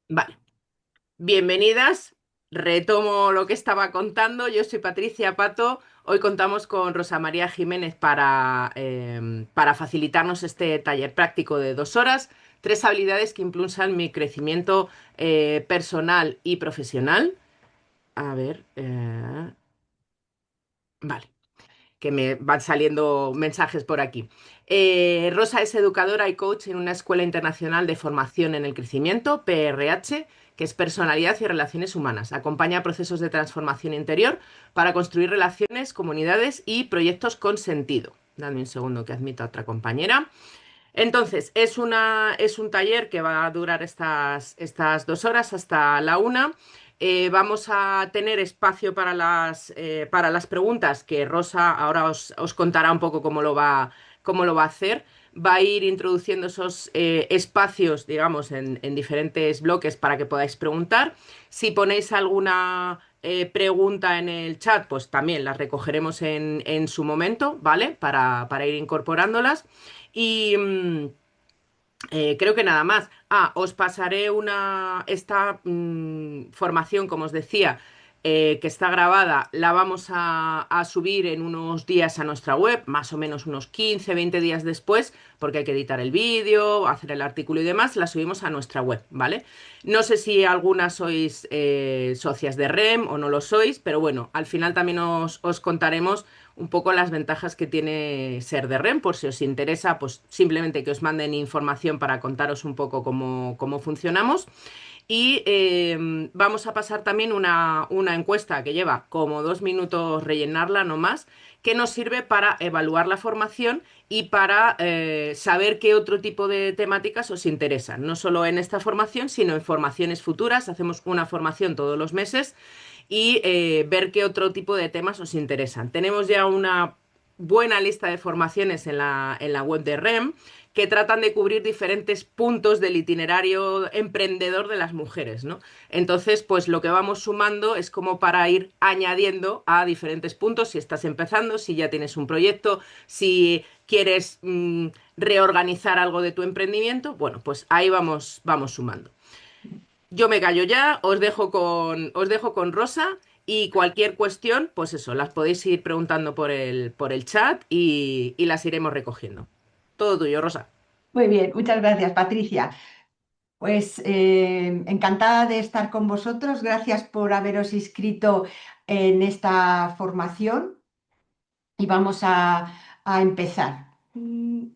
Vale, bienvenidas. Retomo lo que estaba contando. Yo soy Patricia Pato. Hoy contamos con Rosa María Jiménez para facilitarnos este taller práctico de 2 horas. Tres habilidades que impulsan mi crecimiento personal y profesional. A ver, vale, que me van saliendo mensajes por aquí. Rosa es educadora y coach en una escuela internacional de formación en el crecimiento, PRH, que es personalidad y relaciones humanas. Acompaña procesos de transformación interior para construir relaciones, comunidades y proyectos con sentido. Dame un segundo que admito a otra compañera. Entonces, es un taller que va a durar estas 2 horas hasta la una. Vamos a tener espacio para las preguntas que Rosa ahora os contará un poco cómo lo va a hacer. Va a ir introduciendo esos espacios, digamos, en diferentes bloques para que podáis preguntar. Si ponéis alguna pregunta en el chat, pues también las recogeremos en su momento, ¿vale? Para ir incorporándolas. Y creo que nada más. Os pasaré esta formación, como os decía, que está grabada, la vamos a subir en unos días a nuestra web, más o menos unos 15, 20 días después, porque hay que editar el vídeo, hacer el artículo y demás, la subimos a nuestra web, ¿vale? No sé si algunas sois socias de REM o no lo sois, pero bueno, al final también os contaremos un poco las ventajas que tiene ser de REM, por si os interesa, pues simplemente que os manden información para contaros un poco cómo funcionamos. Y vamos a pasar también una encuesta que lleva como 2 minutos rellenarla, no más, que nos sirve para evaluar la formación y para saber qué otro tipo de temáticas os interesan. No solo en esta formación, sino en formaciones futuras. Hacemos una formación todos los meses y ver qué otro tipo de temas os interesan. Tenemos ya una buena lista de formaciones en la web de REM que tratan de cubrir diferentes puntos del itinerario emprendedor de las mujeres, ¿no? Entonces, pues lo que vamos sumando es como para ir añadiendo a diferentes puntos, si estás empezando, si ya tienes un proyecto, si quieres reorganizar algo de tu emprendimiento, bueno, pues ahí vamos sumando. Yo me callo ya, os dejo con Rosa y cualquier cuestión, pues eso, las podéis ir preguntando por el chat y las iremos recogiendo. Todo tuyo, Rosa. Muy bien, muchas gracias, Patricia. Pues encantada de estar con vosotros. Gracias por haberos inscrito en esta formación y vamos a empezar. No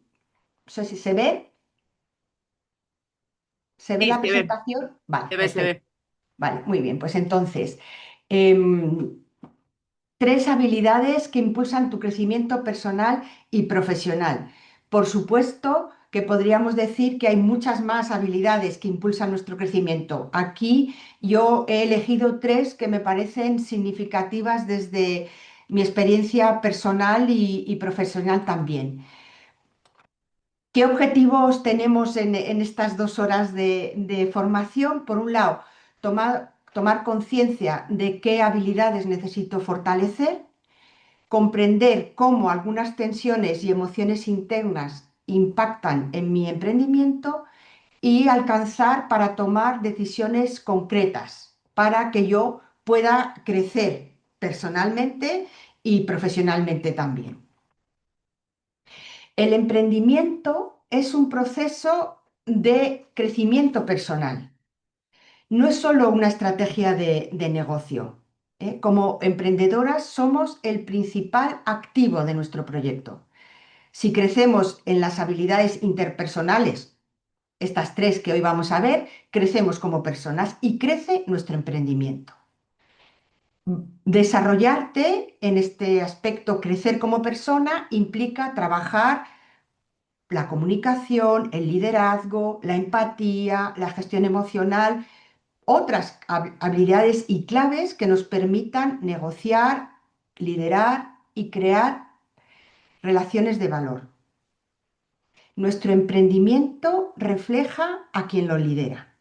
sé si ¿se ve Sí, la se ve, presentación? Vale, se ve, se perfecto. ve. Vale, muy bien. Pues entonces, em, tres habilidades que impulsan tu crecimiento personal y profesional. Por supuesto que podríamos decir que hay muchas más habilidades que impulsan nuestro crecimiento. Aquí yo he elegido tres que me parecen significativas desde mi experiencia personal y profesional también. ¿Qué objetivos tenemos en estas 2 horas de formación? Por un lado, tomar conciencia de qué habilidades necesito fortalecer, comprender cómo algunas tensiones y emociones internas impactan en mi emprendimiento y alcanzar para tomar decisiones concretas para que yo pueda crecer personalmente y profesionalmente también. El emprendimiento es un proceso de crecimiento personal. No es solo una estrategia de negocio. Como emprendedoras somos el principal activo de nuestro proyecto. Si crecemos en las habilidades interpersonales, estas tres que hoy vamos a ver, crecemos como personas y crece nuestro emprendimiento. Desarrollarte en este aspecto, crecer como persona, implica trabajar la comunicación, el liderazgo, la empatía, la gestión emocional, otras habilidades y claves que nos permitan negociar, liderar y crear relaciones de valor. Nuestro emprendimiento refleja a quien lo lidera,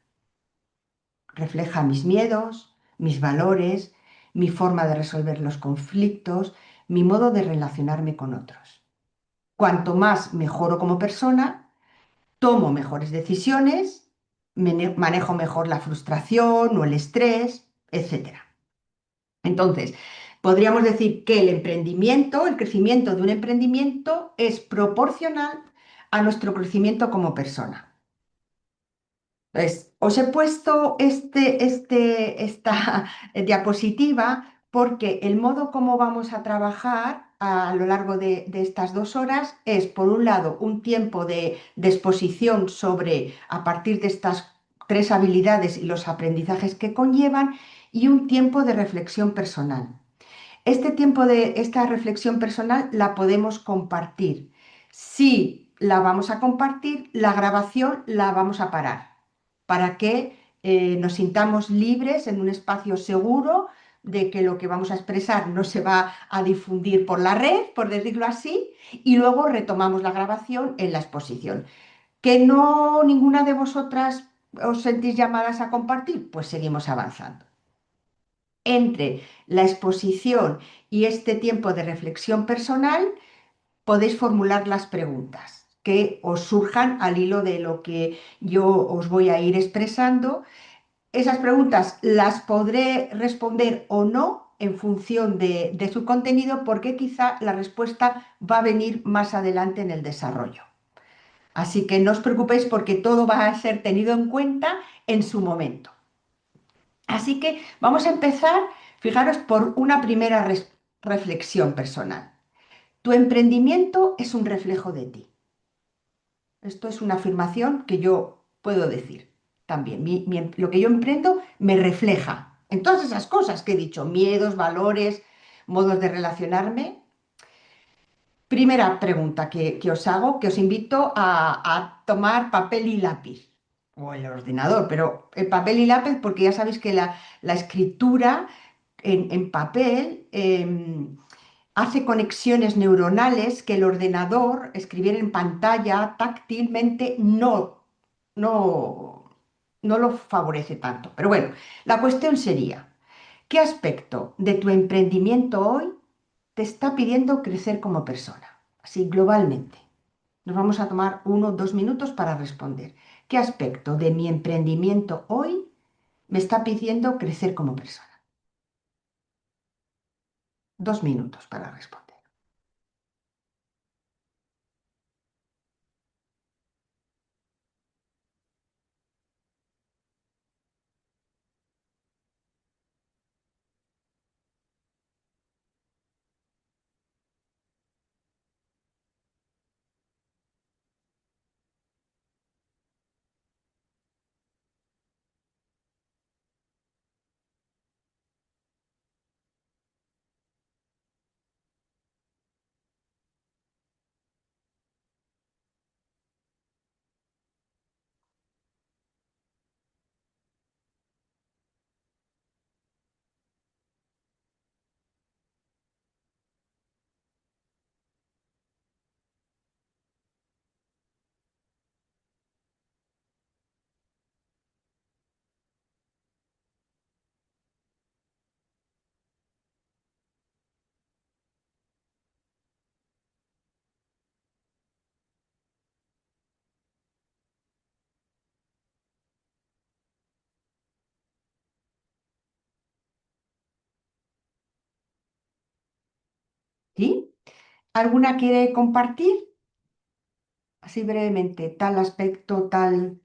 refleja mis miedos, mis valores, mi forma de resolver los conflictos, mi modo de relacionarme con otros. Cuanto más mejoro como persona, tomo mejores decisiones, manejo mejor la frustración o el estrés, etcétera. Entonces, podríamos decir que el emprendimiento, el crecimiento de un emprendimiento es proporcional a nuestro crecimiento como persona. Entonces, os he puesto esta diapositiva porque el modo como vamos a trabajar a lo largo de estas 2 horas es, por un lado, un tiempo de exposición sobre, a partir de estas 3 habilidades y los aprendizajes que conllevan, y un tiempo de reflexión personal. Esta reflexión personal la podemos compartir. Si la vamos a compartir, la grabación la vamos a parar para que nos sintamos libres en un espacio seguro de que lo que vamos a expresar no se va a difundir por la red, por decirlo así, y luego retomamos la grabación en la exposición. ¿Que no ninguna de vosotras os sentís llamadas a compartir? Pues seguimos avanzando. Entre la exposición y este tiempo de reflexión personal, podéis formular las preguntas que os surjan al hilo de lo que yo os voy a ir expresando. Esas preguntas las podré responder o no en función de su contenido, porque quizá la respuesta va a venir más adelante en el desarrollo. Así que no os preocupéis porque todo va a ser tenido en cuenta en su momento. Así que vamos a empezar, fijaros, por una primera reflexión personal. Tu emprendimiento es un reflejo de ti. Esto es una afirmación que yo puedo decir también. Lo que yo emprendo me refleja en todas esas cosas que he dicho, miedos, valores, modos de relacionarme. Primera pregunta que os hago, que os invito a tomar papel y lápiz, o el ordenador, pero el papel y lápiz, porque ya sabéis que la escritura en papel hace conexiones neuronales que el ordenador, escribir en pantalla táctilmente, no, no lo favorece tanto. Pero bueno, la cuestión sería, ¿qué aspecto de tu emprendimiento hoy te está pidiendo crecer como persona? Así, globalmente. Nos vamos a tomar 1 o 2 minutos para responder. ¿Qué aspecto de mi emprendimiento hoy me está pidiendo crecer como persona? 2 minutos para responder. ¿Sí? ¿Alguna quiere compartir? Así brevemente, tal aspecto, tal...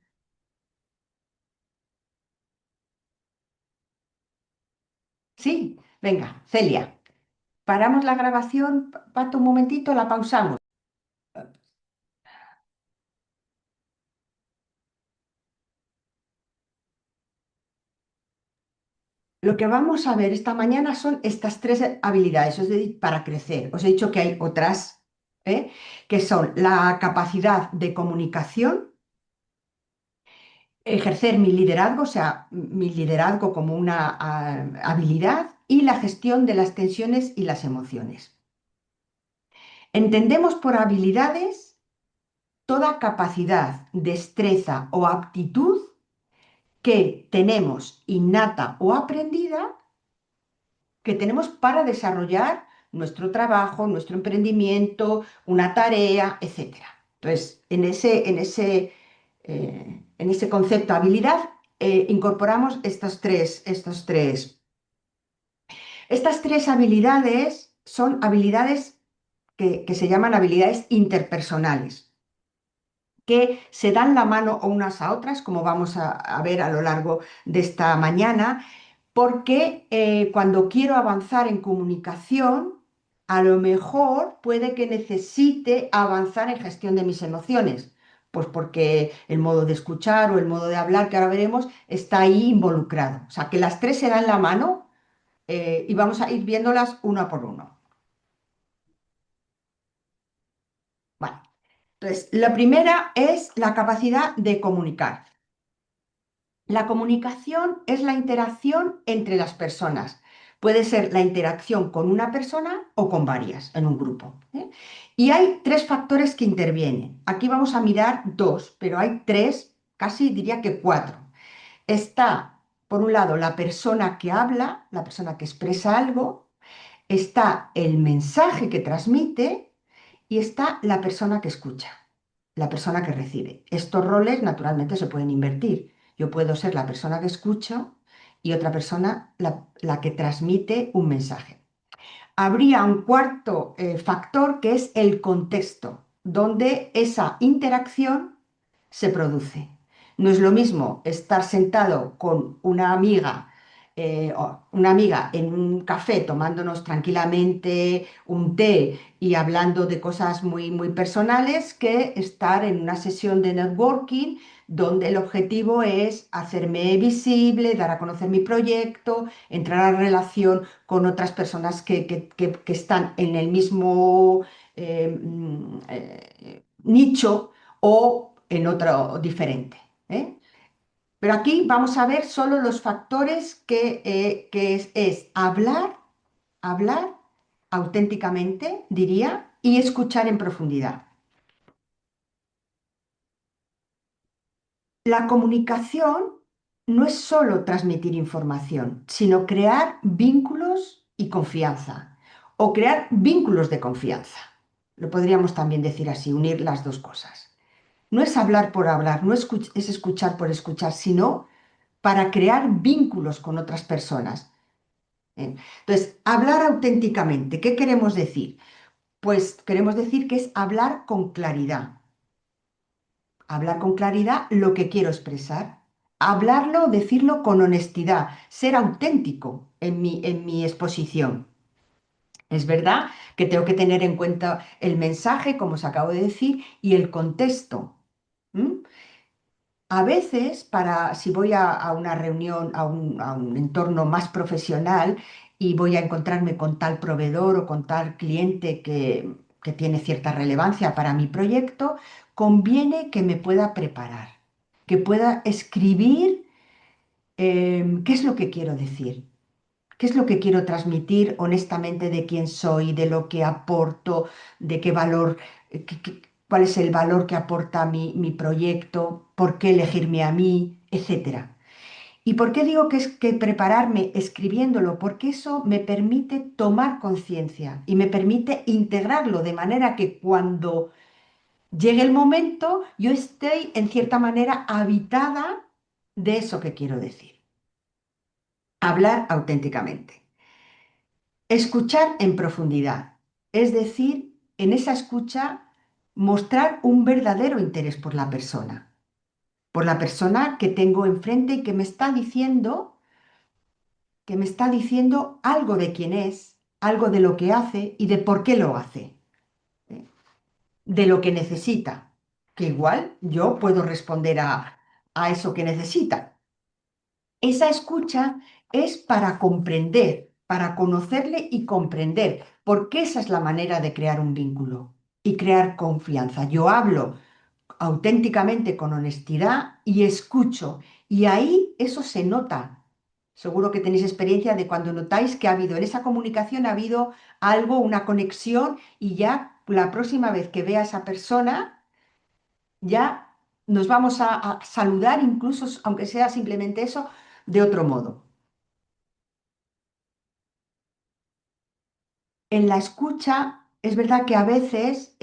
Sí, venga, Celia. Paramos la grabación, Pato, un momentito, la pausamos. Lo que vamos a ver esta mañana son estas 3 habilidades, es decir, para crecer. Os he dicho que hay otras, que son la capacidad de comunicación, ejercer mi liderazgo, o sea, mi liderazgo como una habilidad, y la gestión de las tensiones y las emociones. Entendemos por habilidades toda capacidad, destreza o aptitud que tenemos innata o aprendida, que tenemos para desarrollar nuestro trabajo, nuestro emprendimiento, una tarea, etcétera. Entonces, en ese en ese concepto habilidad, incorporamos estas tres habilidades son habilidades que se llaman habilidades interpersonales, que se dan la mano unas a otras, como vamos a ver a lo largo de esta mañana, porque cuando quiero avanzar en comunicación, a lo mejor puede que necesite avanzar en gestión de mis emociones, pues porque el modo de escuchar o el modo de hablar, que ahora veremos, está ahí involucrado. O sea, que las tres se dan la mano y vamos a ir viéndolas una por uno. Vale. Entonces, la primera es la capacidad de comunicar. La comunicación es la interacción entre las personas. Puede ser la interacción con una persona o con varias en un grupo, ¿eh? Y hay tres factores que intervienen. Aquí vamos a mirar dos, pero hay tres, casi diría que cuatro. Está, por un lado, la persona que habla, la persona que expresa algo, está el mensaje que transmite y está la persona que escucha, la persona que recibe. Estos roles naturalmente se pueden invertir. Yo puedo ser la persona que escucho y otra persona la que transmite un mensaje. Habría un cuarto factor que es el contexto, donde esa interacción se produce. No es lo mismo estar sentado con una amiga en un café tomándonos tranquilamente un té y hablando de cosas muy, muy personales que estar en una sesión de networking donde el objetivo es hacerme visible, dar a conocer mi proyecto, entrar a relación con otras personas que están en el mismo nicho o en otro diferente, ¿eh? Pero aquí vamos a ver solo los factores que es hablar auténticamente, diría, y escuchar en profundidad. La comunicación no es solo transmitir información, sino crear vínculos y confianza, o crear vínculos de confianza. Lo podríamos también decir así, unir las dos cosas. No es hablar por hablar, no es escuchar por escuchar, sino para crear vínculos con otras personas. ¿Eh? Entonces, hablar auténticamente, ¿qué queremos decir? Pues queremos decir que es hablar con claridad lo que quiero expresar, hablarlo, decirlo con honestidad, ser auténtico en mi exposición. Es verdad que tengo que tener en cuenta el mensaje, como os acabo de decir, y el contexto. ¿Mm? A veces, si voy a una reunión, a un entorno más profesional y voy a encontrarme con tal proveedor o con tal cliente que tiene cierta relevancia para mi proyecto, conviene que me pueda preparar, que pueda escribir qué es lo que quiero decir. ¿Qué es lo que quiero transmitir honestamente de quién soy, de lo que aporto, de qué valor, cuál es el valor que aporta mi proyecto, por qué elegirme a mí, etcétera? ¿Y por qué digo que es que prepararme escribiéndolo? Porque eso me permite tomar conciencia y me permite integrarlo de manera que cuando llegue el momento yo esté en cierta manera habitada de eso que quiero decir. Hablar auténticamente. Escuchar en profundidad, es decir, en esa escucha mostrar un verdadero interés por la persona que tengo enfrente y que me está diciendo algo de quién es, algo de lo que hace y de por qué lo hace, ¿eh? De lo que necesita, que igual yo puedo responder a eso que necesita. Esa escucha es para comprender, para conocerle y comprender, porque esa es la manera de crear un vínculo y crear confianza. Yo hablo auténticamente con honestidad y escucho, y ahí eso se nota. Seguro que tenéis experiencia de cuando notáis que ha habido en esa comunicación, ha habido algo, una conexión, y ya la próxima vez que vea a esa persona, ya nos vamos a saludar, incluso aunque sea simplemente eso, de otro modo. En la escucha es verdad que a veces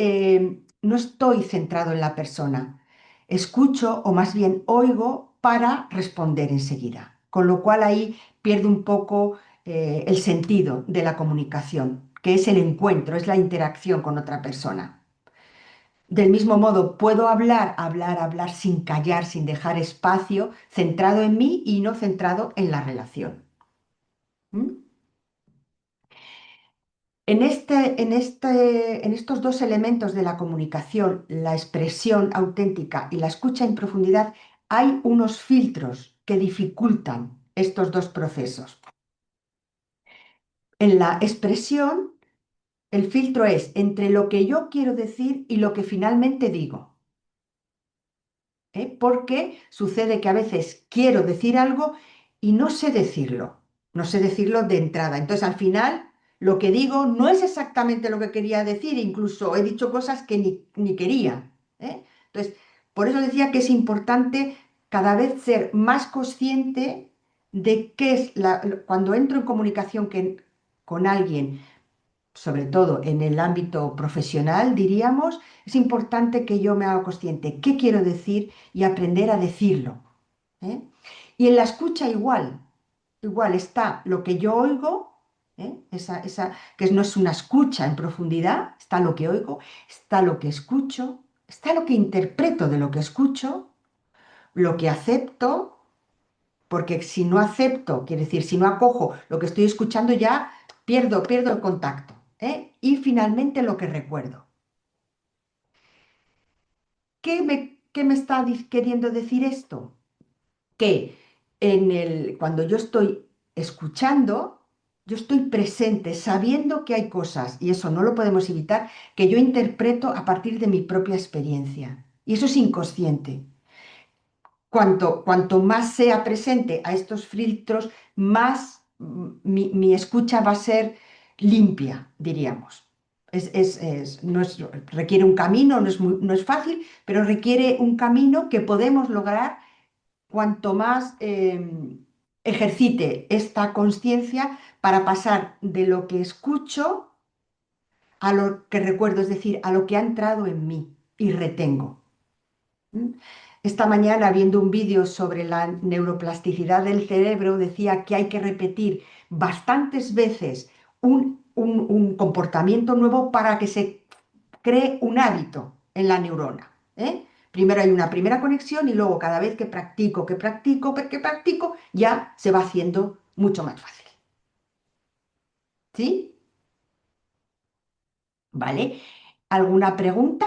no estoy centrado en la persona. escucho o más bien oigo para responder enseguida. Con lo cual ahí pierde un poco el sentido de la comunicación, que es el encuentro, es la interacción con otra persona. Del mismo modo, puedo hablar, hablar, hablar sin callar, sin dejar espacio, centrado en mí y no centrado en la relación. ¿Mm? En estos dos elementos de la comunicación, la expresión auténtica y la escucha en profundidad, hay unos filtros que dificultan estos dos procesos. En la expresión, el filtro es entre lo que yo quiero decir y lo que finalmente digo. Porque sucede que a veces quiero decir algo y no sé decirlo, no sé decirlo de entrada. Entonces, al final, lo que digo no es exactamente lo que quería decir, incluso he dicho cosas que ni quería. Entonces, por eso decía que es importante cada vez ser más consciente de qué es cuando entro en comunicación con alguien, sobre todo en el ámbito profesional, diríamos, es importante que yo me haga consciente qué quiero decir y aprender a decirlo. ¿eh? Y en la escucha igual está lo que yo oigo, que no es una escucha en profundidad, está lo que oigo, está lo que escucho, está lo que interpreto de lo que escucho, lo que acepto, porque si no acepto, quiere decir, si no acojo lo que estoy escuchando ya, pierdo el contacto. Y finalmente lo que recuerdo. ¿Qué me está queriendo decir esto? Que cuando yo estoy escuchando, yo estoy presente, sabiendo que hay cosas, y eso no lo podemos evitar, que yo interpreto a partir de mi propia experiencia. Y eso es inconsciente. Cuanto más sea presente a estos filtros, más mi escucha va a ser limpia, diríamos. Requiere un camino, no es fácil, pero requiere un camino que podemos lograr cuanto más ejercite esta conciencia para pasar de lo que escucho a lo que recuerdo, es decir, a lo que ha entrado en mí y retengo. ¿Mm? Esta mañana, viendo un vídeo sobre la neuroplasticidad del cerebro, decía que hay que repetir bastantes veces un comportamiento nuevo para que se cree un hábito en la neurona. Primero hay una primera conexión y luego cada vez que practico, ya se va haciendo mucho más fácil. ¿Sí? ¿Vale? ¿Alguna pregunta?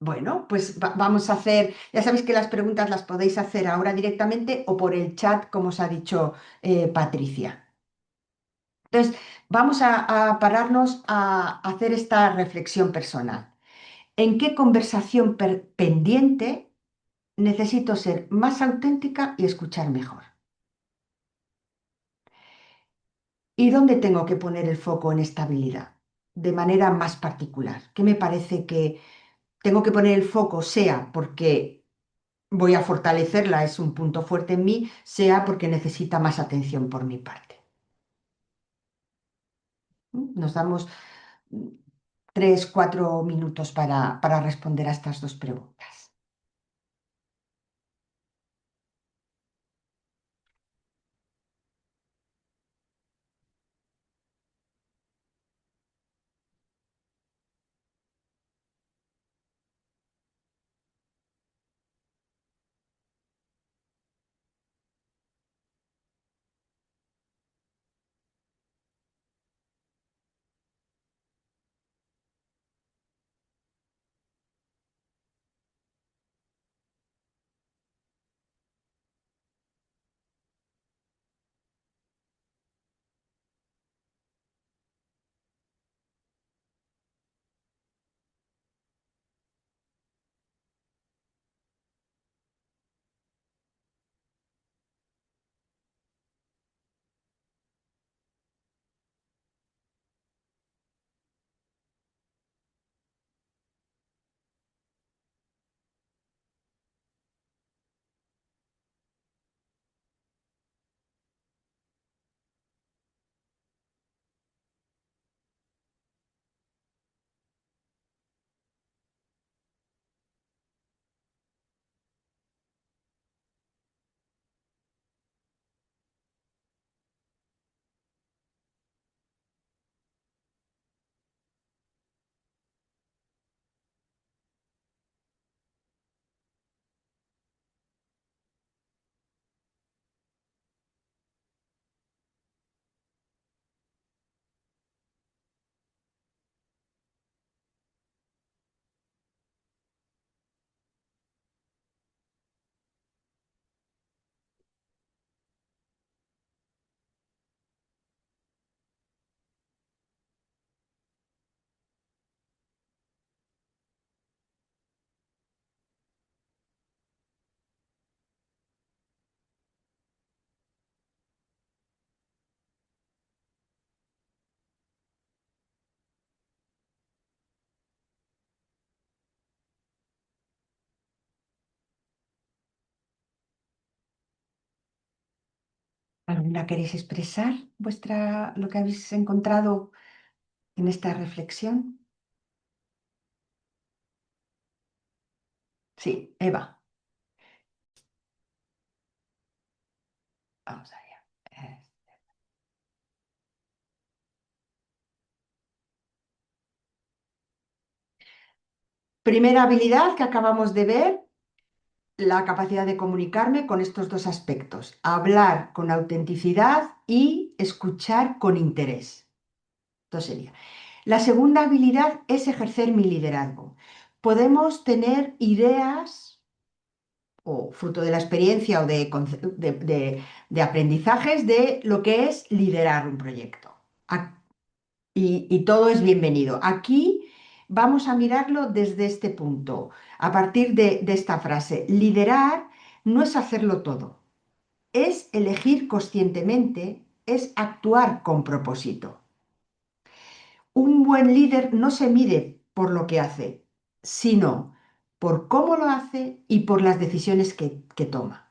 Bueno, pues vamos a hacer, ya sabéis que las preguntas las podéis hacer ahora directamente o por el chat, como os ha dicho Patricia. Entonces, vamos a pararnos a hacer esta reflexión personal. ¿En qué conversación pendiente necesito ser más auténtica y escuchar mejor? ¿Y dónde tengo que poner el foco en esta habilidad? De manera más particular. ¿Qué me parece que tengo que poner el foco, sea porque voy a fortalecerla, es un punto fuerte en mí, sea porque necesita más atención por mi parte? Nos damos 3, 4 minutos para responder a estas dos preguntas. ¿La queréis expresar lo que habéis encontrado en esta reflexión? Sí, Eva, vamos allá. Primera habilidad que acabamos de ver, la capacidad de comunicarme con estos dos aspectos, hablar con autenticidad y escuchar con interés. Esto sería. La segunda habilidad es ejercer mi liderazgo. Podemos tener ideas o fruto de la experiencia o de aprendizajes de lo que es liderar un proyecto. Y todo es bienvenido. Aquí vamos a mirarlo desde este punto, a partir de esta frase. Liderar no es hacerlo todo, es elegir conscientemente, es actuar con propósito. Un buen líder no se mide por lo que hace, sino por cómo lo hace y por las decisiones que toma.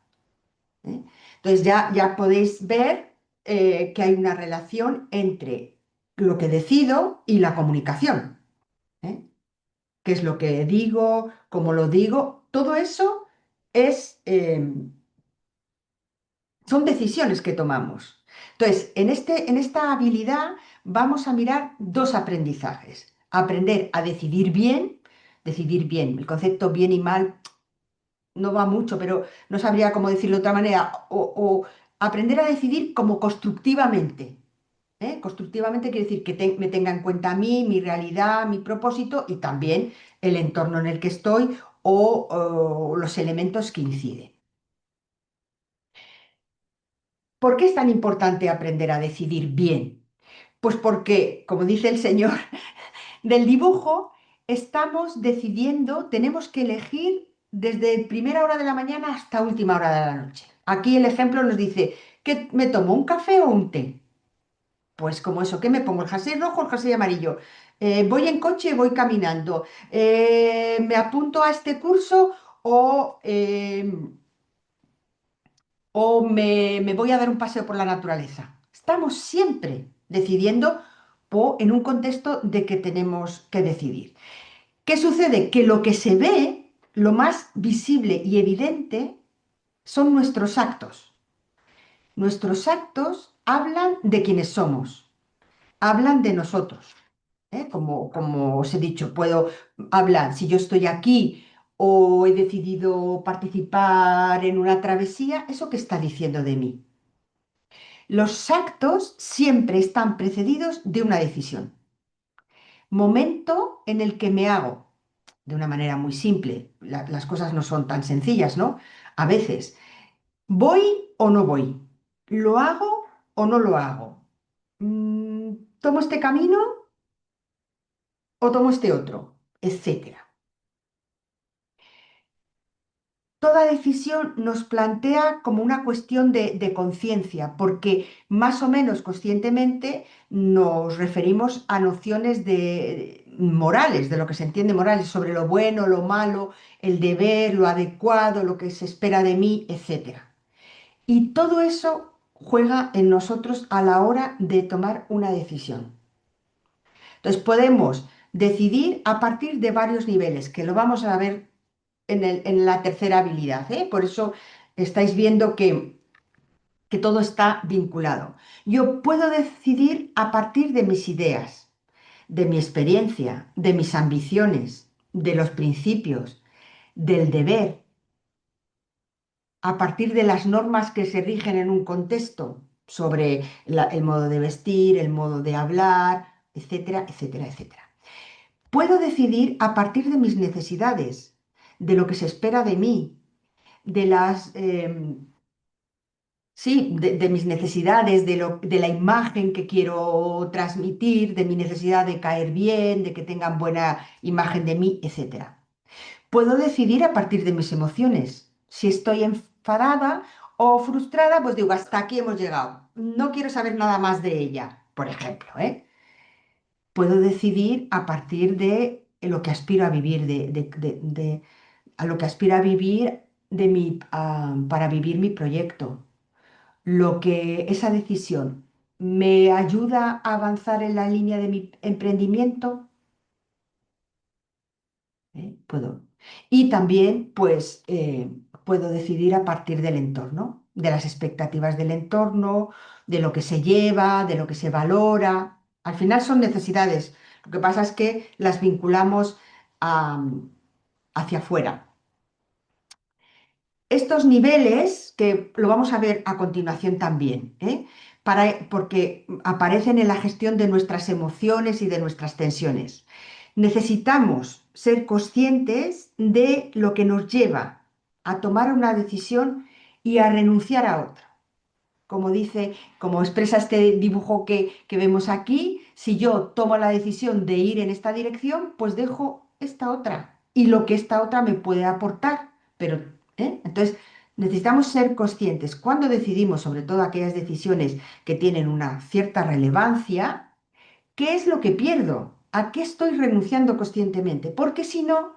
¿Eh? Entonces ya podéis ver que hay una relación entre lo que decido y la comunicación. ¿Eh? ¿Qué es lo que digo? ¿Cómo lo digo? Todo eso es, son decisiones que tomamos. Entonces, en esta habilidad vamos a mirar dos aprendizajes. Aprender a decidir bien, el concepto bien y mal no va mucho, pero no sabría cómo decirlo de otra manera, o aprender a decidir como constructivamente. ¿Eh? Constructivamente quiere decir que me tenga en cuenta a mí, mi realidad, mi propósito y también el entorno en el que estoy o los elementos que inciden. ¿Por qué es tan importante aprender a decidir bien? Pues porque, como dice el señor del dibujo, estamos decidiendo, tenemos que elegir desde primera hora de la mañana hasta última hora de la noche. Aquí el ejemplo nos dice, ¿qué me tomo, un café o un té? Pues como eso, ¿qué me pongo? ¿El jersey rojo o el jersey amarillo? ¿Voy en coche o voy caminando? ¿Me apunto a este curso o, me voy a dar un paseo por la naturaleza? Estamos siempre decidiendo en un contexto de que tenemos que decidir. ¿Qué sucede? Que lo que se ve, lo más visible y evidente, son nuestros actos. Nuestros actos hablan de quienes somos, hablan de nosotros. Como os he dicho, puedo hablar si yo estoy aquí o he decidido participar en una travesía, ¿eso qué está diciendo de mí? Los actos siempre están precedidos de una decisión. Momento en el que me hago, de una manera muy simple, las cosas no son tan sencillas, ¿no? A veces, ¿voy o no voy? ¿Lo hago o no lo hago? ¿Tomo este camino o tomo este otro? Etcétera. Toda decisión nos plantea como una cuestión de conciencia, porque más o menos conscientemente nos referimos a nociones morales, de lo que se entiende morales, sobre lo bueno, lo malo, el deber, lo adecuado, lo que se espera de mí, etcétera. Y todo eso juega en nosotros a la hora de tomar una decisión. Entonces podemos decidir a partir de varios niveles, que lo vamos a ver en la tercera habilidad, ¿eh? Por eso estáis viendo que todo está vinculado. Yo puedo decidir a partir de mis ideas, de mi experiencia, de mis ambiciones, de los principios, del deber, a partir de las normas que se rigen en un contexto sobre el modo de vestir, el modo de hablar, etcétera, etcétera, etcétera. Puedo decidir a partir de mis necesidades, de lo que se espera de mí, de sí, de mis necesidades, de la imagen que quiero transmitir, de mi necesidad de caer bien, de que tengan buena imagen de mí, etcétera. Puedo decidir a partir de mis emociones. Si estoy enfadada o frustrada, pues digo, hasta aquí hemos llegado. No quiero saber nada más de ella, por ejemplo, ¿eh? Puedo decidir a partir de lo que aspiro a vivir, a lo que aspiro a vivir para vivir mi proyecto. lo que esa decisión me ayuda a avanzar en la línea de mi emprendimiento, puedo. Y también, pues, puedo decidir a partir del entorno, de las expectativas del entorno, de lo que se lleva, de lo que se valora. Al final son necesidades. Lo que pasa es que las vinculamos a- hacia afuera. Estos niveles, que lo vamos a ver a continuación también, porque aparecen en la gestión de nuestras emociones y de nuestras tensiones. Necesitamos ser conscientes de lo que nos lleva a tomar una decisión y a renunciar a otra. Como dice, como expresa este dibujo que vemos aquí, si yo tomo la decisión de ir en esta dirección, pues dejo esta otra y lo que esta otra me puede aportar. Pero, entonces, necesitamos ser conscientes cuando decidimos, sobre todo aquellas decisiones que tienen una cierta relevancia, ¿qué es lo que pierdo? ¿A qué estoy renunciando conscientemente? Porque si no,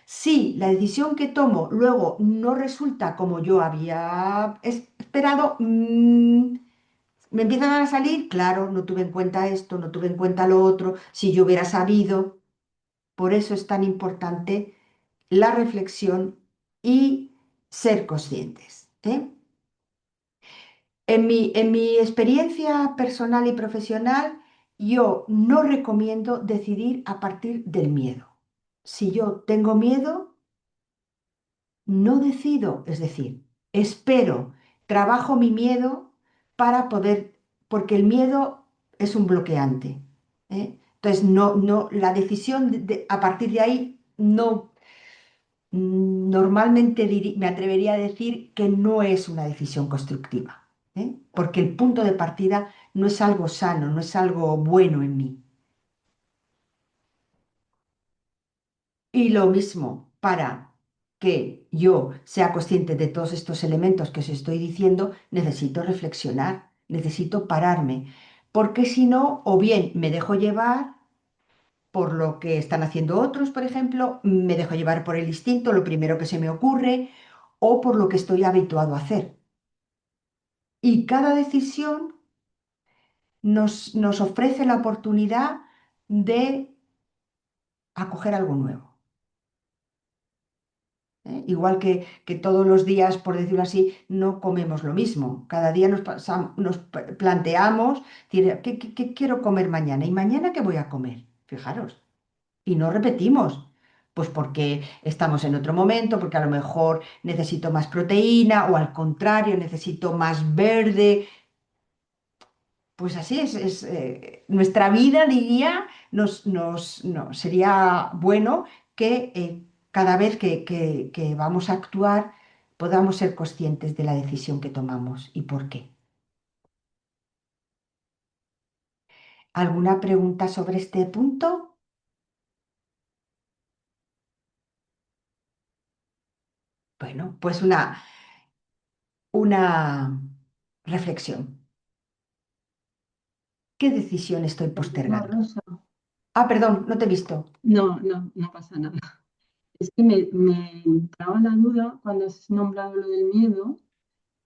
si la decisión que tomo luego no resulta como yo había esperado, me empiezan a salir, claro, no tuve en cuenta esto, no tuve en cuenta lo otro, si yo hubiera sabido. Por eso es tan importante la reflexión y ser conscientes, ¿eh? En mi experiencia personal y profesional, yo no recomiendo decidir a partir del miedo. Si yo tengo miedo, no decido, es decir, espero, trabajo mi miedo para poder, porque el miedo es un bloqueante, ¿eh? Entonces, la decisión a partir de ahí no, normalmente me atrevería a decir que no es una decisión constructiva, porque el punto de partida no es algo sano, no es algo bueno en mí. Y lo mismo, para que yo sea consciente de todos estos elementos que os estoy diciendo, necesito reflexionar, necesito pararme, porque si no, o bien me dejo llevar por lo que están haciendo otros, por ejemplo, me dejo llevar por el instinto, lo primero que se me ocurre, o por lo que estoy habituado a hacer. Y cada decisión nos ofrece la oportunidad de acoger algo nuevo. Igual que todos los días, por decirlo así, no comemos lo mismo. Cada día nos planteamos, decir, ¿qué quiero comer mañana? ¿Y mañana qué voy a comer? Fijaros. Y no repetimos. Pues porque estamos en otro momento, porque a lo mejor necesito más proteína o al contrario, necesito más verde. Pues así nuestra vida, diría, no, sería bueno que cada vez que vamos a actuar podamos ser conscientes de la decisión que tomamos y por qué. ¿Alguna pregunta sobre este punto? Bueno, pues una reflexión. ¿Qué decisión estoy Perdona, postergando? Rosa. Ah, perdón, no te he visto. No, no, no pasa nada. Es que me entraba la duda cuando has nombrado lo del miedo,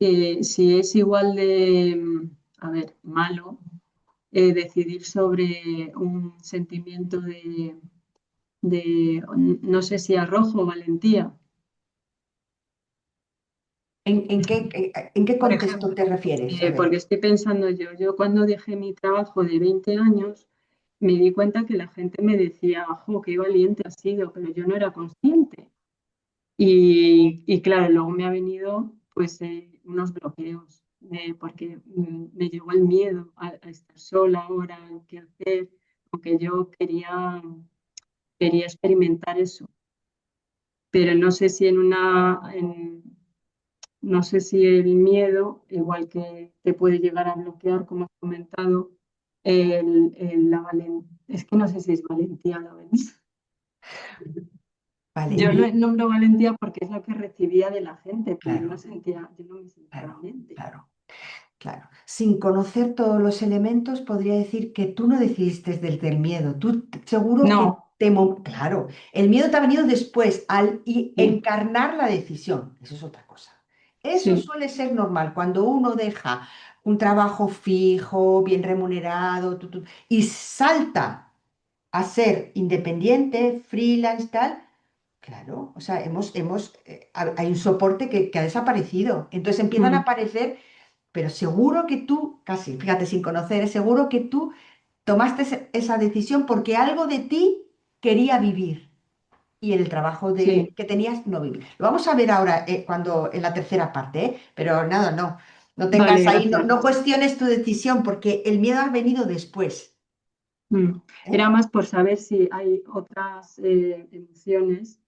que si es igual de, a ver, malo decidir sobre un sentimiento no sé si arrojo o valentía. ¿En qué Por contexto te ejemplo, refieres? A ver. porque estoy pensando yo cuando dejé mi trabajo de 20 años, me di cuenta que la gente me decía, ¡jo, qué valiente has sido! Pero yo no era consciente. Y claro, luego me ha venido pues unos bloqueos, porque me llegó el miedo a estar sola ahora, qué hacer, aunque yo quería experimentar eso. Pero no sé si no sé si el miedo, igual que te puede llegar a bloquear, como has comentado, es que no sé si es valentía la valentía. Vale, Yo lo nombro valentía porque es lo que recibía de la gente, pero claro, yo no me sentía claro, valiente. claro, claro. Sin conocer todos los elementos, podría decir que tú no decidiste desde el miedo. Tú seguro que No, Claro, el miedo te ha venido después, al sí, encarnar la decisión. Eso es otra cosa. Eso sí, suele ser normal cuando uno deja un trabajo fijo, bien remunerado, y salta a ser independiente, freelance, tal. Claro, o sea, hay un soporte que ha desaparecido. Entonces empiezan a mm, aparecer, pero seguro que tú, casi, fíjate, sin conocer, seguro que tú tomaste esa decisión porque algo de ti quería vivir y el trabajo sí, que tenías no vivir. Lo vamos a ver ahora en la tercera parte, ¿eh? Pero nada, no vale, tengas ahí, no gracias. cuestiones tu decisión porque el miedo ha venido después. Mm. ¿Eh? Era más por saber si hay otras emociones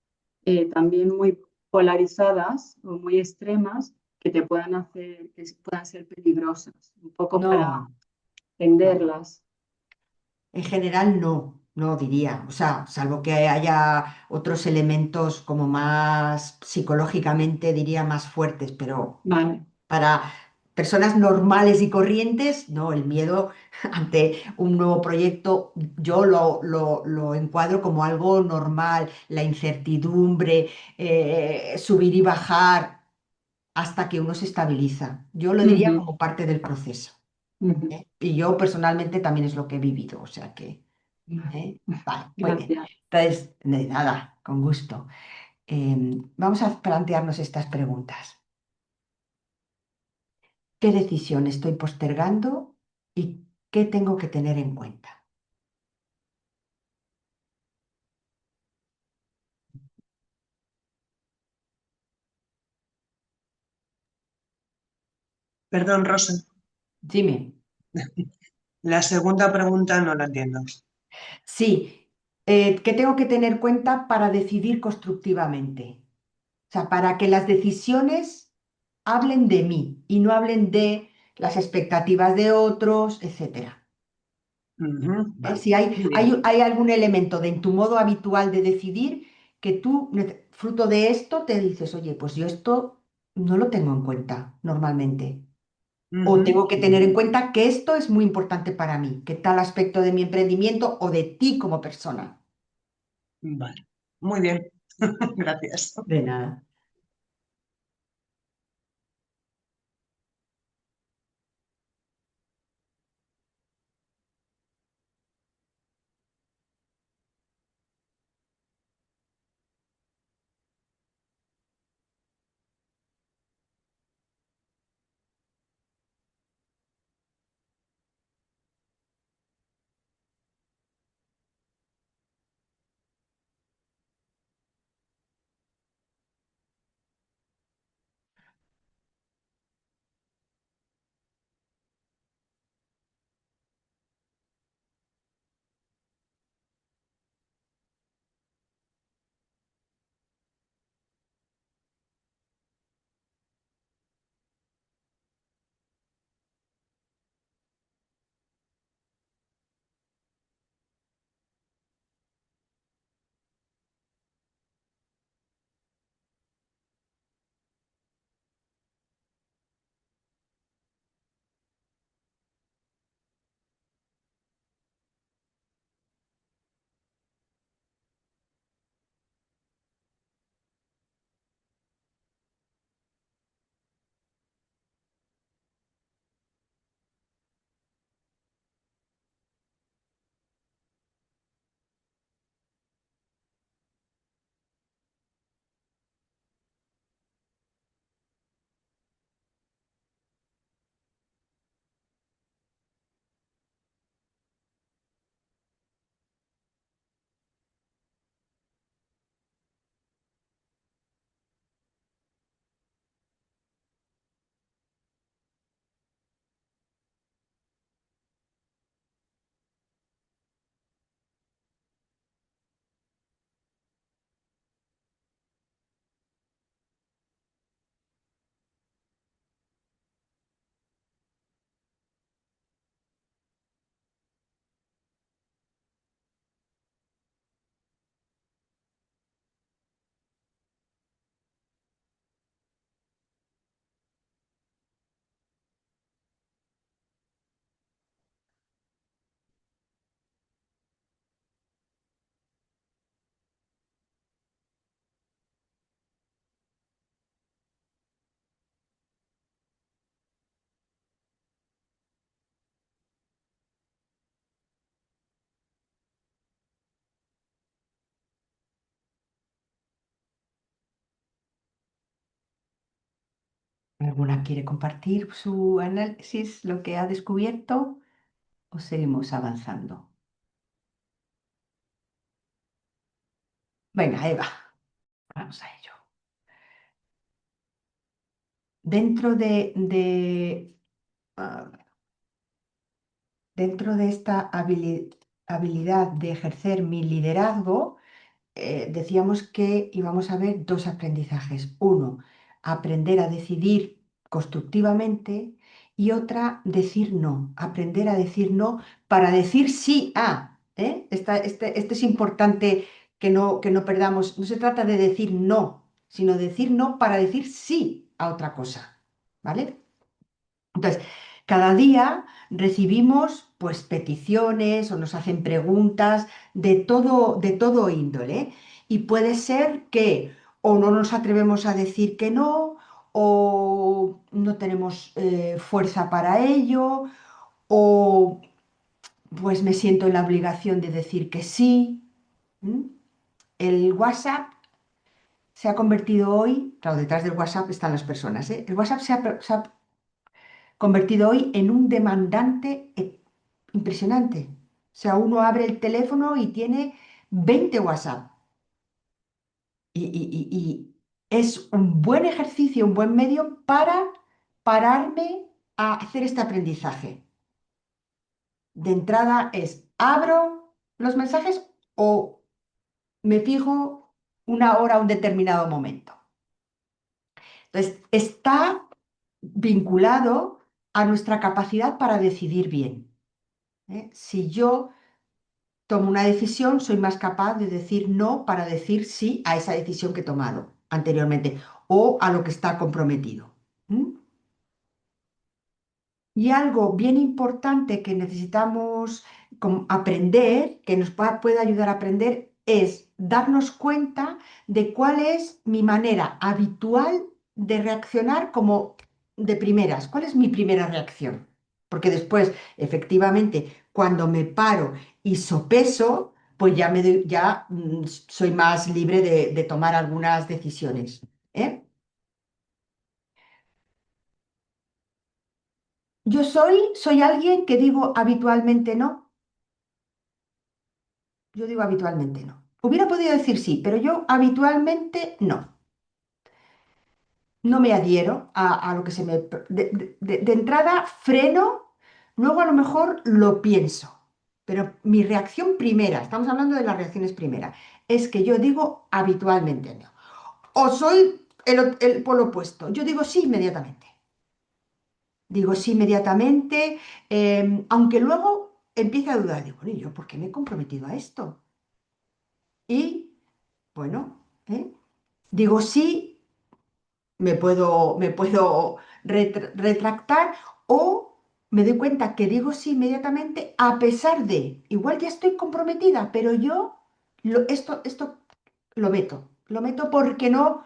también muy polarizadas o muy extremas que te puedan hacer, que puedan ser peligrosas, un poco para No, no. entenderlas. En general no diría. O sea, salvo que haya otros elementos como más psicológicamente, diría, más fuertes, pero Vale. para personas normales y corrientes, no, el miedo ante un nuevo proyecto, yo lo encuadro como algo normal, la incertidumbre, subir y bajar hasta que uno se estabiliza. Yo lo diría Ujú, como parte del proceso. ujú. ¿Eh? Y yo personalmente también es lo que he vivido, o sea que, ¿eh? Vale, muy bien. Gracias. Entonces, de nada, con gusto. Vamos a plantearnos estas preguntas. ¿Qué decisión estoy postergando y qué tengo que tener en cuenta? Perdón, Rosa. Dime. La segunda pregunta no la entiendo. Sí, ¿qué tengo que tener en cuenta para decidir constructivamente? O sea, para que las decisiones hablen de mí y no hablen de las expectativas de otros, etcétera. Ujú, vale, Si muy bien. hay algún elemento de en tu modo habitual de decidir que tú, fruto de esto, te dices, oye, pues yo esto no lo tengo en cuenta normalmente. O Ujú, tengo que tener en cuenta que esto es muy importante para mí, que tal aspecto de mi emprendimiento o de ti como persona. vale, muy bien. Gracias. De nada. ¿Alguna quiere compartir su análisis, lo que ha descubierto, o seguimos avanzando? Venga, Eva, vamos a ello. Dentro ah, dentro de esta habilidad de ejercer mi liderazgo, decíamos que íbamos a ver dos aprendizajes. Uno, aprender a decidir constructivamente y otra, decir no. Aprender a decir no para decir sí a. Este es importante que no perdamos. No se trata de decir no, sino decir no para decir sí a otra cosa. ¿Vale? Entonces, cada día recibimos pues peticiones o nos hacen preguntas de todo índole. Y puede ser que o no nos atrevemos a decir que no, o no tenemos fuerza para ello, o pues me siento en la obligación de decir que sí. ¿Mm? El WhatsApp se ha convertido hoy, claro, detrás del WhatsApp están las personas, ¿eh? El WhatsApp se ha convertido hoy en un demandante impresionante. O sea, uno abre el teléfono y tiene 20 WhatsApp. Y es un buen ejercicio, un buen medio para pararme a hacer este aprendizaje. De entrada es, abro los mensajes o me fijo una hora a un determinado momento. Entonces, está vinculado a nuestra capacidad para decidir bien. Si yo tomo una decisión, soy más capaz de decir no para decir sí a esa decisión que he tomado anteriormente o a lo que está comprometido. ¿Mm? Y algo bien importante que necesitamos aprender, que nos puede ayudar a aprender, es darnos cuenta de cuál es mi manera habitual de reaccionar como de primeras. ¿Cuál es mi primera reacción? Porque después, efectivamente, cuando me paro y sopeso, pues ya soy más libre de tomar algunas decisiones. ¿Eh? Yo soy alguien que digo habitualmente no. Yo digo habitualmente no. Hubiera podido decir sí, pero yo habitualmente no. No me adhiero a lo que se me... De entrada freno, luego a lo mejor lo pienso. Pero mi reacción primera, estamos hablando de las reacciones primeras, es que yo digo habitualmente no. O soy el polo opuesto. Yo digo sí inmediatamente. Digo sí inmediatamente, aunque luego empiece a dudar. Digo, bueno, ¿y yo por qué me he comprometido a esto? Y bueno, digo sí, me puedo retractar o me doy cuenta que digo sí inmediatamente a pesar de, igual ya estoy comprometida, pero yo esto lo meto porque no,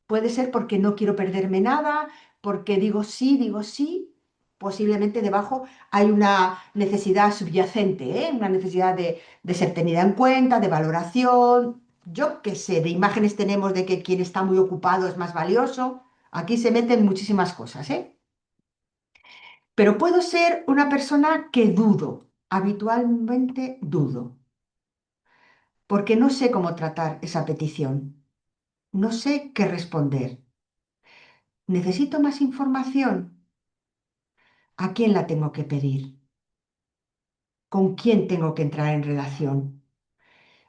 puede ser porque no quiero perderme nada, porque digo sí, posiblemente debajo hay una necesidad subyacente, una necesidad de ser tenida en cuenta, de valoración, yo qué sé, de imágenes tenemos de que quien está muy ocupado es más valioso. Aquí se meten muchísimas cosas, ¿eh? Pero puedo ser una persona que dudo, habitualmente dudo, porque no sé cómo tratar esa petición, no sé qué responder. ¿Necesito más información? ¿A quién la tengo que pedir? ¿Con quién tengo que entrar en relación?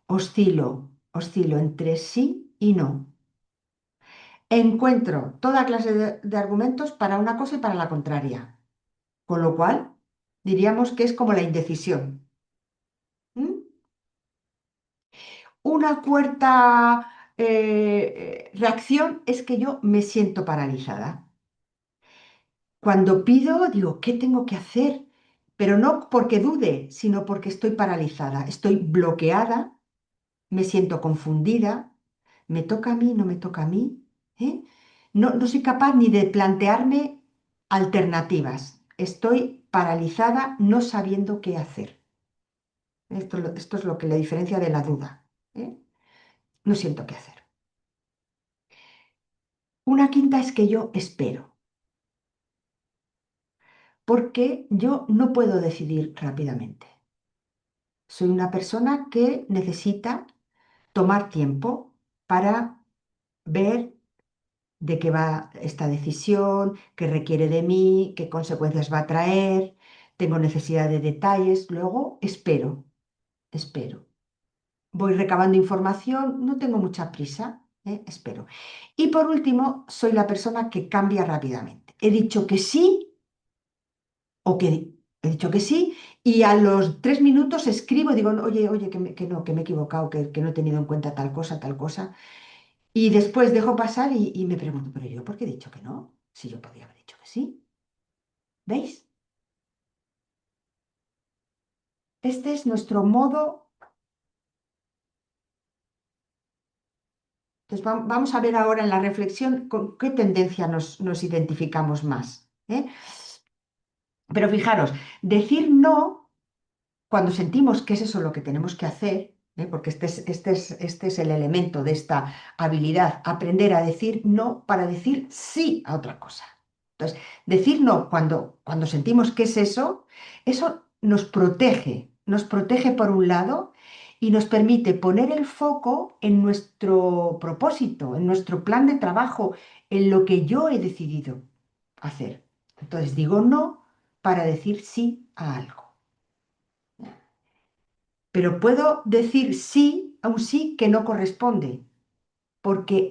Oscilo entre sí y no. Encuentro toda clase de argumentos para una cosa y para la contraria, con lo cual diríamos que es como la indecisión. ¿Mm? Una cuarta reacción es que yo me siento paralizada. Cuando pido, digo, ¿qué tengo que hacer? Pero no porque dude, sino porque estoy paralizada, estoy bloqueada, me siento confundida, me toca a mí, no me toca a mí, ¿eh? No soy capaz ni de plantearme alternativas, estoy paralizada no sabiendo qué hacer. Esto es lo que la diferencia de la duda, ¿eh? No siento qué hacer. Una quinta es que yo espero. porque yo no puedo decidir rápidamente. Soy una persona que necesita tomar tiempo para ver de qué va esta decisión, qué requiere de mí, qué consecuencias va a traer. Tengo necesidad de detalles. Luego espero. Voy recabando información, no tengo mucha prisa, espero. Y por último, soy la persona que cambia rápidamente. He dicho que sí o que he dicho que sí y a los 3 minutos escribo y digo, oye, que me he equivocado, que no he tenido en cuenta tal cosa, tal cosa. Y después dejo pasar y me pregunto, pero yo, ¿por qué he dicho que no? Si yo podría haber dicho que sí. ¿Veis? Este es nuestro modo. Entonces, vamos a ver ahora en la reflexión con qué tendencia nos identificamos más. Pero fijaros, decir no cuando sentimos que es eso lo que tenemos que hacer, porque este es el elemento de esta habilidad, aprender a decir no para decir sí a otra cosa. Entonces, decir no cuando sentimos que es eso nos protege por un lado y nos permite poner el foco en nuestro propósito, en nuestro plan de trabajo, en lo que yo he decidido hacer. Entonces, digo no para decir sí a algo. Pero puedo decir sí a un sí que no corresponde,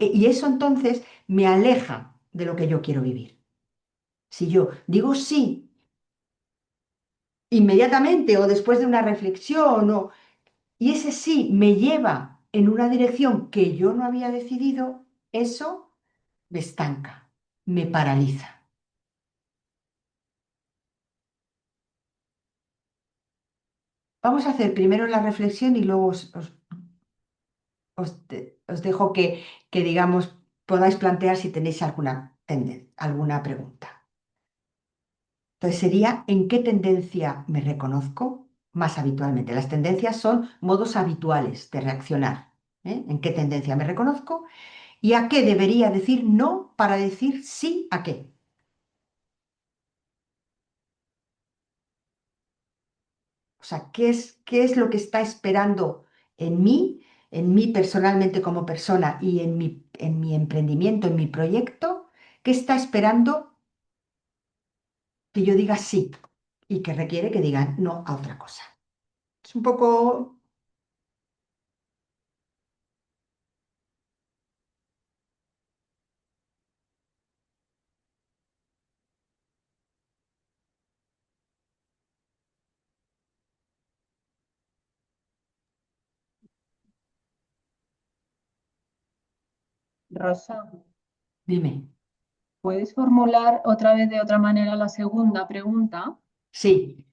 y eso entonces me aleja de lo que yo quiero vivir. Si yo digo sí inmediatamente o después de una reflexión y ese sí me lleva en una dirección que yo no había decidido, eso me estanca, me paraliza. Vamos a hacer primero la reflexión y luego os dejo digamos, podáis plantear si tenéis alguna pregunta. Entonces sería ¿en qué tendencia me reconozco más habitualmente? Las tendencias son modos habituales de reaccionar. ¿En qué tendencia me reconozco? ¿Y a qué debería decir no para decir sí a qué? O sea, ¿qué es lo que está esperando en mí, en mí personalmente como persona y en mi emprendimiento, en mi proyecto? ¿Qué está esperando que yo diga sí y que requiere que diga no a otra cosa? Es un poco. Rosa, Dime. ¿puedes formular otra vez de otra manera la segunda pregunta? Sí.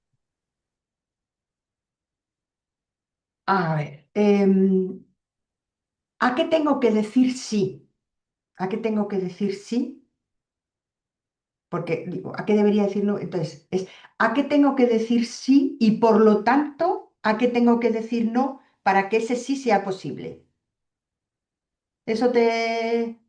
A ver, ¿a qué tengo que decir sí? ¿A qué tengo que decir sí? Porque digo, ¿a qué debería decir no? Entonces, ¿a qué tengo que decir sí? Y por lo tanto, ¿a qué tengo que decir no para que ese sí sea posible? Eso te.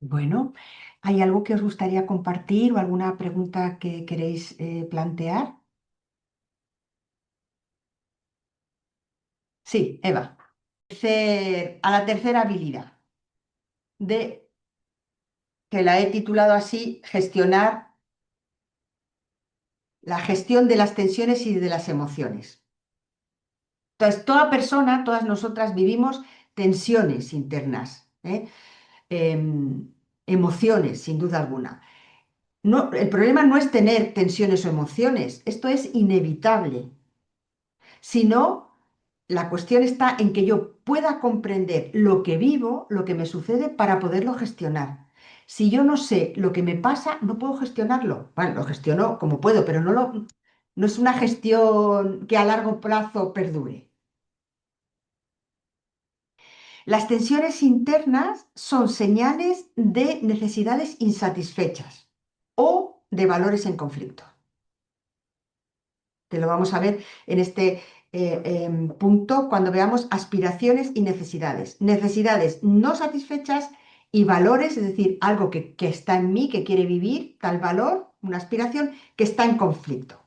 Bueno, ¿hay algo que os gustaría compartir o alguna pregunta que queréis plantear? Sí, Eva. A la tercera habilidad, de, que la he titulado así, la gestión de las tensiones y de las emociones. Entonces, toda persona, todas nosotras vivimos tensiones internas, emociones, sin duda alguna. No, el problema no es tener tensiones o emociones, esto es inevitable, sino la cuestión está en que yo pueda comprender lo que vivo, lo que me sucede para poderlo gestionar. Si yo no sé lo que me pasa, no puedo gestionarlo. Bueno, lo gestiono como puedo, pero no es una gestión que a largo plazo perdure. Las tensiones internas son señales de necesidades insatisfechas o de valores en conflicto. Que lo vamos a ver en este punto cuando veamos aspiraciones y necesidades. Necesidades no satisfechas y valores, es decir, algo que está en mí, que quiere vivir, tal valor, una aspiración, que está en conflicto.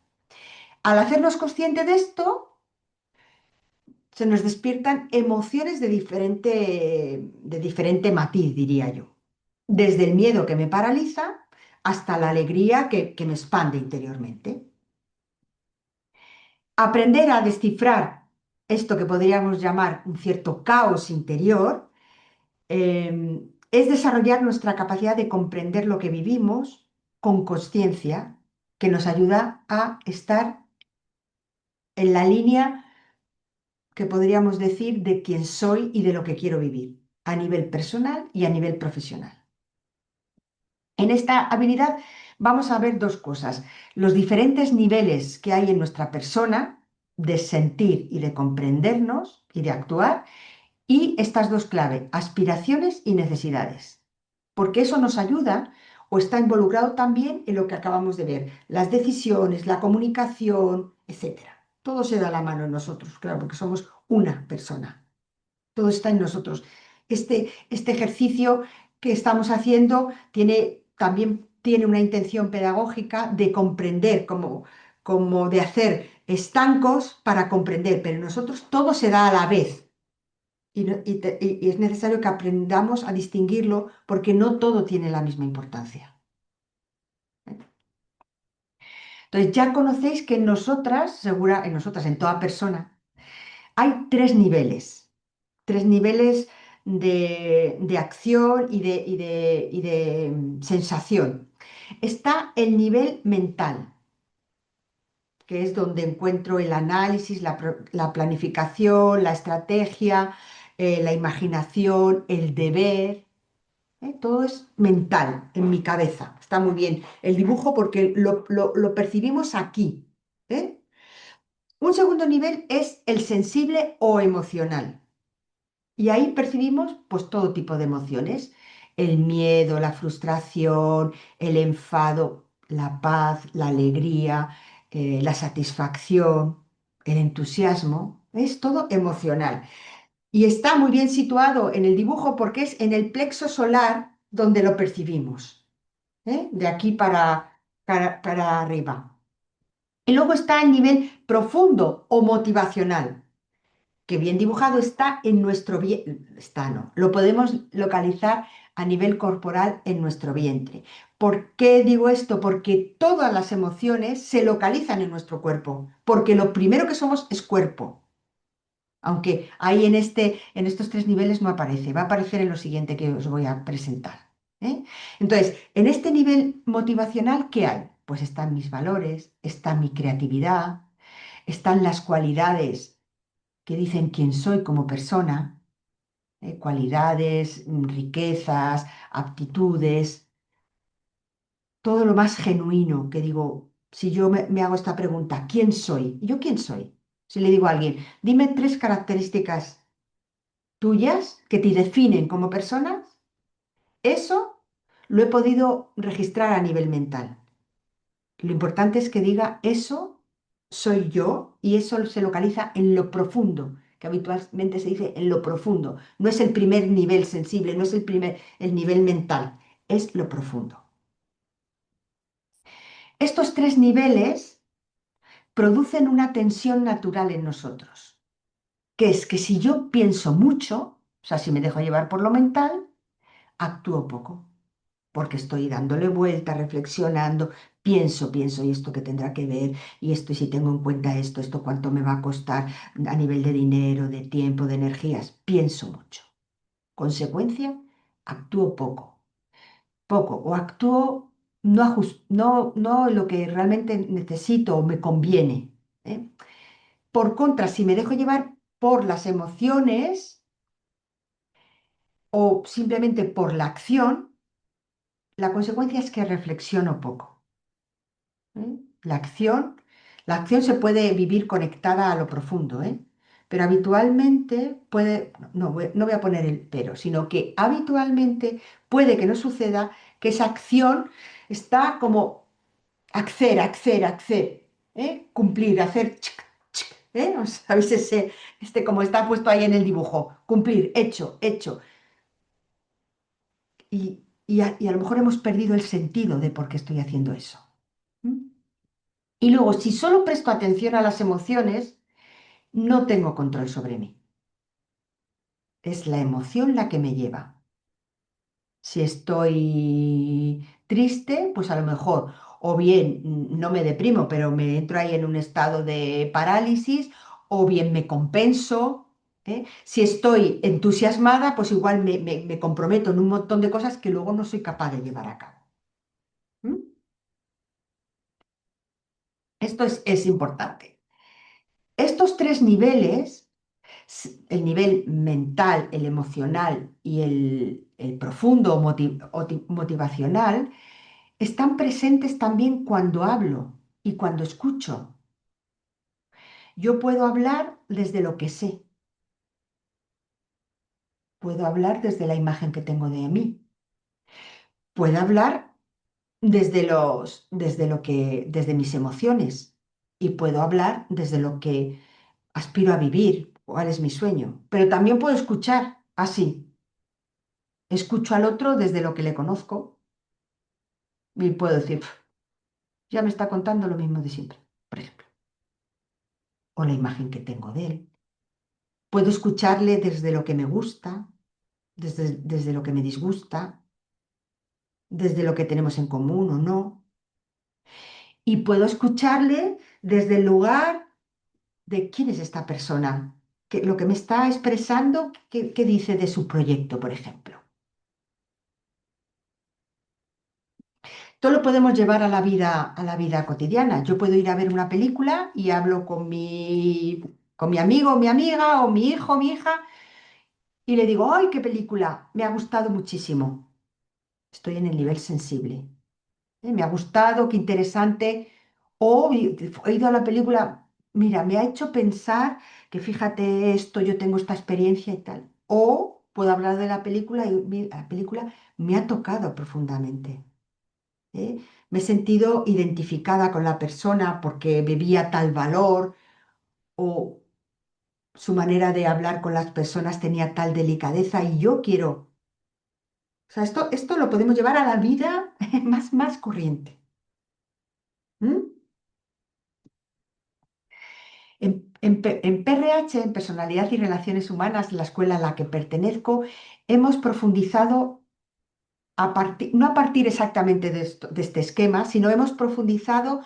Al hacernos conscientes de esto, se nos despiertan emociones de diferente matiz, diría yo. Desde el miedo que me paraliza hasta la alegría que me expande interiormente. Aprender a descifrar esto que podríamos llamar un cierto caos interior es desarrollar nuestra capacidad de comprender lo que vivimos con conciencia, que nos ayuda a estar en la línea que podríamos decir de quién soy y de lo que quiero vivir, a nivel personal y a nivel profesional. En esta habilidad vamos a ver dos cosas: los diferentes niveles que hay en nuestra persona de sentir y de comprendernos y de actuar, y estas dos claves, aspiraciones y necesidades, porque eso nos ayuda o está involucrado también en lo que acabamos de ver, las decisiones, la comunicación, etcétera. Todo se da la mano en nosotros, claro, porque somos una persona. Todo está en nosotros. Este ejercicio que estamos haciendo también tiene una intención pedagógica de comprender, como de hacer estancos para comprender, pero en nosotros todo se da a la vez. Y es necesario que aprendamos a distinguirlo porque no todo tiene la misma importancia. Entonces ya conocéis que en nosotras, en nosotras, en toda persona, hay tres niveles de acción y de sensación. Está el nivel mental, que es donde encuentro el análisis, la planificación, la estrategia, la imaginación, el deber. Todo es mental, en mi cabeza. Está muy bien el dibujo porque lo percibimos aquí. ¿eh? Un segundo nivel es el sensible o emocional. Y ahí percibimos pues todo tipo de emociones: el miedo, la frustración, el enfado, la paz, la alegría, la satisfacción, el entusiasmo. Es todo emocional. Y está muy bien situado en el dibujo porque es en el plexo solar donde lo percibimos, de aquí para arriba. Y luego está el nivel profundo o motivacional, que bien dibujado está en nuestro vientre, no, lo podemos localizar a nivel corporal en nuestro vientre. ¿Por qué digo esto? Porque todas las emociones se localizan en nuestro cuerpo, porque lo primero que somos es cuerpo. Aunque ahí en estos tres niveles no aparece, va a aparecer en lo siguiente que os voy a presentar. Entonces, en este nivel motivacional, ¿qué hay? Pues están mis valores, está mi creatividad, están las cualidades que dicen quién soy como persona, cualidades, riquezas, aptitudes, todo lo más genuino que digo, si yo me hago esta pregunta, ¿quién soy? ¿Yo quién soy? Si le digo a alguien, dime tres características tuyas que te definen como persona, eso lo he podido registrar a nivel mental. Lo importante es que diga eso soy yo y eso se localiza en lo profundo, que habitualmente se dice en lo profundo. No es el primer nivel sensible, no es el nivel mental. es lo profundo. Estos tres niveles producen una tensión natural en nosotros, que es que si yo pienso mucho, o sea, si me dejo llevar por lo mental, actúo poco, porque estoy dándole vuelta, reflexionando, pienso, y esto que tendrá que ver, y esto, y si tengo en cuenta esto cuánto me va a costar a nivel de dinero, de tiempo, de energías, pienso mucho. Consecuencia, actúo poco, o actúo no lo que realmente necesito o me conviene, ¿eh? Por contra, si me dejo llevar por las emociones o simplemente por la acción, la consecuencia es que reflexiono poco. ¿Eh? La acción se puede vivir conectada a lo profundo, ¿eh? Pero habitualmente puede, no voy a poner el pero, sino que habitualmente puede que no suceda que esa acción está como cumplir, hacer, ¿eh? ¿Sabéis como está puesto ahí en el dibujo? Cumplir, hecho. Y a lo mejor hemos perdido el sentido de por qué estoy haciendo eso. ¿Mm? Y luego, si solo presto atención a las emociones, no tengo control sobre mí. Es la emoción la que me lleva. Si estoy triste, pues a lo mejor, o bien no me deprimo, pero me entro ahí en un estado de parálisis, o bien me compenso. ¿Eh? Si estoy entusiasmada, pues igual me comprometo en un montón de cosas que luego no soy capaz de llevar a cabo. ¿Mm? Esto es importante. Estos tres niveles, el nivel mental, el emocional y el profundo motivacional, están presentes también cuando hablo y cuando escucho. Yo puedo hablar desde lo que sé, puedo hablar desde la imagen que tengo de mí, puedo hablar desde mis emociones y puedo hablar desde lo que aspiro a vivir, cuál es mi sueño, pero también puedo escuchar así. Escucho al otro desde lo que le conozco y puedo decir, "Pf, ya me está contando lo mismo de siempre, por ejemplo, o la imagen que tengo de él. Puedo escucharle desde lo que me gusta, desde lo que me disgusta, desde lo que tenemos en común o no. Y puedo escucharle desde el lugar de quién es esta persona, lo que me está expresando, qué dice de su proyecto, por ejemplo. Todo lo podemos llevar a la vida cotidiana. Yo puedo ir a ver una película y hablo con mi amigo o mi amiga o mi hijo o mi hija y le digo, ¡ay, qué película! Me ha gustado muchísimo. Estoy en el nivel sensible. Me ha gustado, qué interesante. O he ido a la película, mira, me ha hecho pensar que fíjate esto, yo tengo esta experiencia y tal. O puedo hablar de la película y la película me ha tocado profundamente. ¿Eh? Me he sentido identificada con la persona porque bebía tal valor o su manera de hablar con las personas tenía tal delicadeza y yo quiero. O sea, esto lo podemos llevar a la vida más corriente. ¿Mm? En PRH, en Personalidad y Relaciones Humanas, la escuela a la que pertenezco, hemos profundizado no a partir exactamente de este esquema, sino hemos profundizado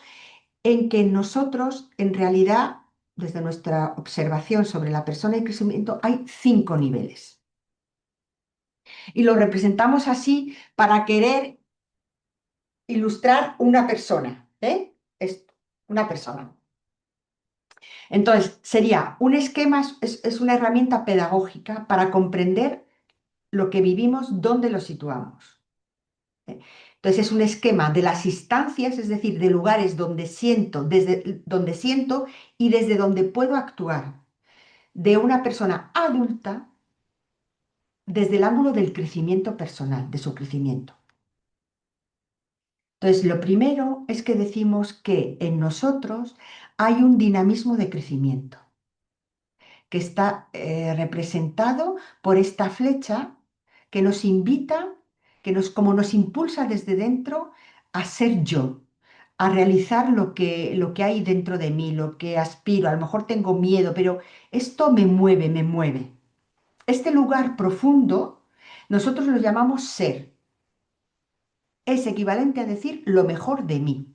en que nosotros, en realidad, desde nuestra observación sobre la persona y crecimiento, hay 5 niveles. Y lo representamos así para querer ilustrar una persona, ¿eh? Es una persona. Entonces, sería un esquema, es una herramienta pedagógica para comprender lo que vivimos, dónde lo situamos. ¿Eh? Entonces, es un esquema de las instancias, es decir, de lugares donde siento, desde donde siento y desde donde puedo actuar, de una persona adulta desde el ángulo del crecimiento personal, de su crecimiento. Entonces, lo primero es que decimos que en nosotros hay un dinamismo de crecimiento que está representado por esta flecha que nos invita como nos impulsa desde dentro a ser yo, a realizar lo que hay dentro de mí, lo que aspiro. A lo mejor tengo miedo, pero esto me mueve, me mueve. Este lugar profundo, nosotros lo llamamos ser. Es equivalente a decir lo mejor de mí.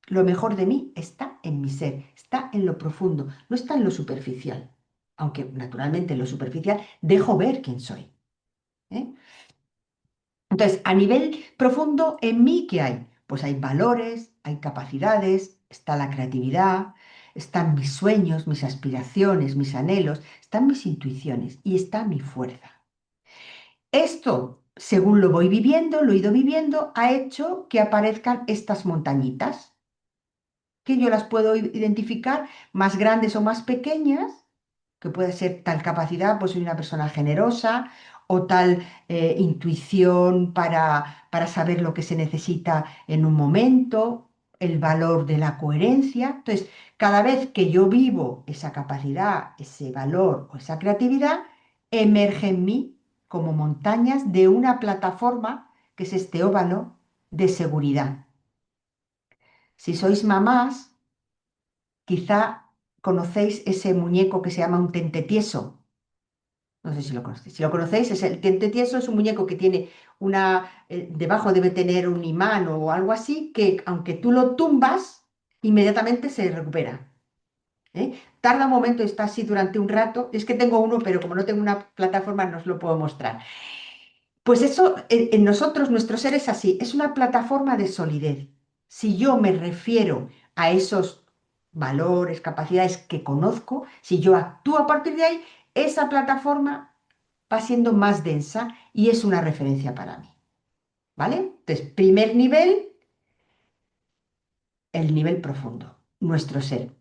Lo mejor de mí está en mi ser, está en lo profundo, no está en lo superficial. Aunque naturalmente en lo superficial dejo ver quién soy. ¿Eh? Entonces, a nivel profundo, ¿en mí qué hay? Pues hay valores, hay capacidades, está la creatividad, están mis sueños, mis aspiraciones, mis anhelos, están mis intuiciones y está mi fuerza. Esto, según lo voy viviendo, lo he ido viviendo, ha hecho que aparezcan estas montañitas, que yo las puedo identificar más grandes o más pequeñas, que puede ser tal capacidad, pues soy una persona generosa o tal intuición para saber lo que se necesita en un momento, el valor de la coherencia. Entonces, cada vez que yo vivo esa capacidad, ese valor o esa creatividad, emerge en mí como montañas de una plataforma que es este óvalo de seguridad. Si sois mamás, quizá conocéis ese muñeco que se llama un tente tieso. No sé si lo conocéis. Si lo conocéis, es el tente tieso es un muñeco que tiene debajo debe tener un imán o algo así, que aunque tú lo tumbas, inmediatamente se recupera. ¿Eh? Tarda un momento, está así durante un rato. Es que tengo uno, pero como no tengo una plataforma, no os lo puedo mostrar. Pues eso, en nosotros, nuestro ser es así, es una plataforma de solidez. Si yo me refiero a esos valores, capacidades que conozco, si yo actúo a partir de ahí, esa plataforma va siendo más densa y es una referencia para mí. ¿Vale? Entonces, primer nivel, el nivel profundo, nuestro ser.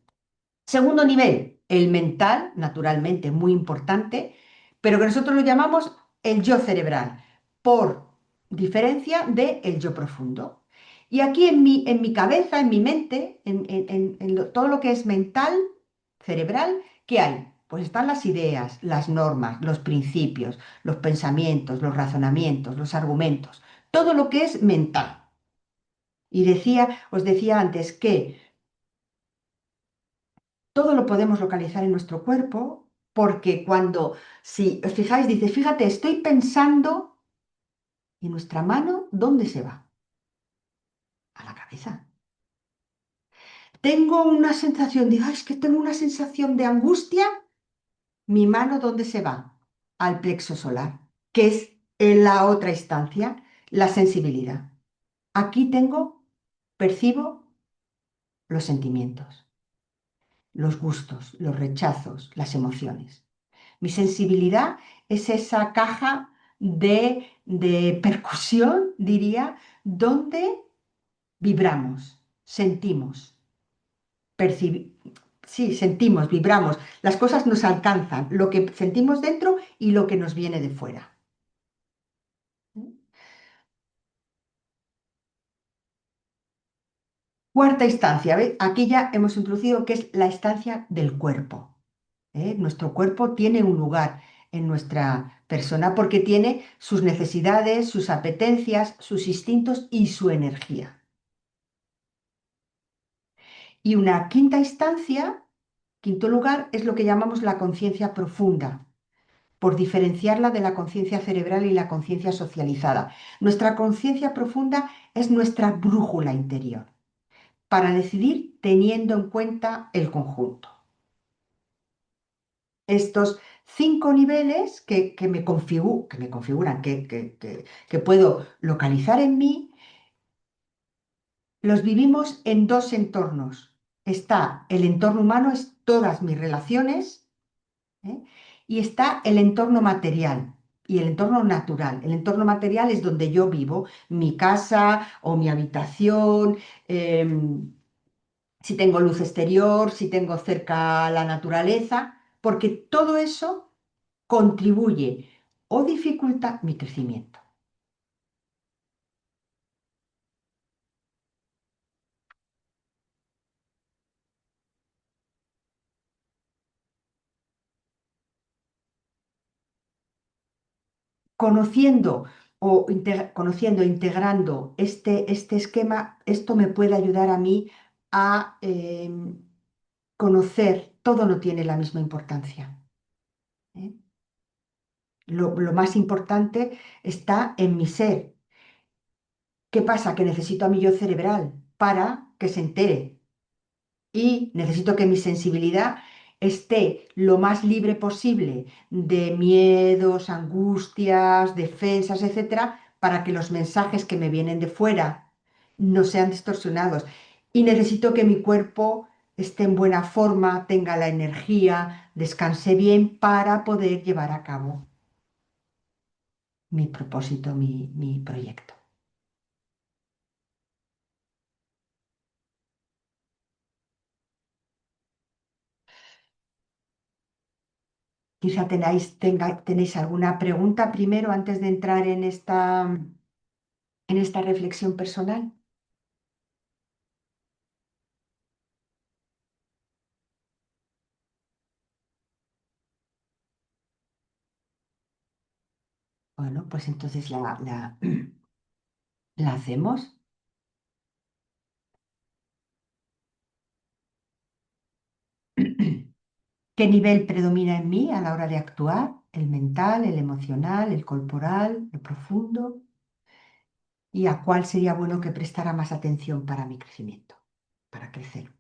Segundo nivel, el mental, naturalmente muy importante, pero que nosotros lo llamamos el yo cerebral, por diferencia de el yo profundo. Y aquí en mi cabeza, en mi mente, todo lo que es mental, cerebral, ¿qué hay? Pues están las ideas, las normas, los principios, los pensamientos, los razonamientos, los argumentos, todo lo que es mental. Y os decía antes que todo lo podemos localizar en nuestro cuerpo porque si os fijáis, dice, fíjate, estoy pensando y nuestra mano, ¿dónde se va? A la cabeza. Tengo una sensación, digo, "Ay, es que tengo una sensación de angustia, mi mano, ¿dónde se va? Al plexo solar, que es en la otra instancia, la sensibilidad. Aquí percibo los sentimientos, los gustos, los rechazos, las emociones. Mi sensibilidad es esa caja de percusión, diría, donde vibramos, sentimos, percibimos. Sí, sentimos, vibramos, las cosas nos alcanzan, lo que sentimos dentro y lo que nos viene de fuera. Cuarta instancia, ¿ve? Aquí ya hemos introducido que es la instancia del cuerpo. ¿Eh? Nuestro cuerpo tiene un lugar en nuestra persona porque tiene sus necesidades, sus apetencias, sus instintos y su energía. Y una quinta instancia, quinto lugar, es lo que llamamos la conciencia profunda, por diferenciarla de la conciencia cerebral y la conciencia socializada. Nuestra conciencia profunda es nuestra brújula interior para decidir teniendo en cuenta el conjunto. Estos 5 niveles que me configuran, que puedo localizar en mí, los vivimos en dos entornos. Está el entorno humano, es todas mis relaciones, ¿eh? Y está el entorno material y el entorno natural. El entorno material es donde yo vivo, mi casa o mi habitación, si tengo luz exterior, si tengo cerca la naturaleza, porque todo eso contribuye o dificulta mi crecimiento. Conociendo conociendo, integrando este esquema, esto me puede ayudar a mí a conocer, todo no tiene la misma importancia. ¿Eh? Lo más importante está en mi ser. ¿Qué pasa? Que necesito a mi yo cerebral para que se entere y necesito que mi sensibilidad esté lo más libre posible de miedos, angustias, defensas, etcétera, para que los mensajes que me vienen de fuera no sean distorsionados. Y necesito que mi cuerpo esté en buena forma, tenga la energía, descanse bien para poder llevar a cabo mi propósito, mi proyecto. Quizá tenéis alguna pregunta primero antes de entrar en esta reflexión personal. Bueno, pues entonces la hacemos. ¿Qué nivel predomina en mí a la hora de actuar? ¿El mental, el emocional, el corporal, lo profundo? ¿Y a cuál sería bueno que prestara más atención para mi crecimiento, para crecer?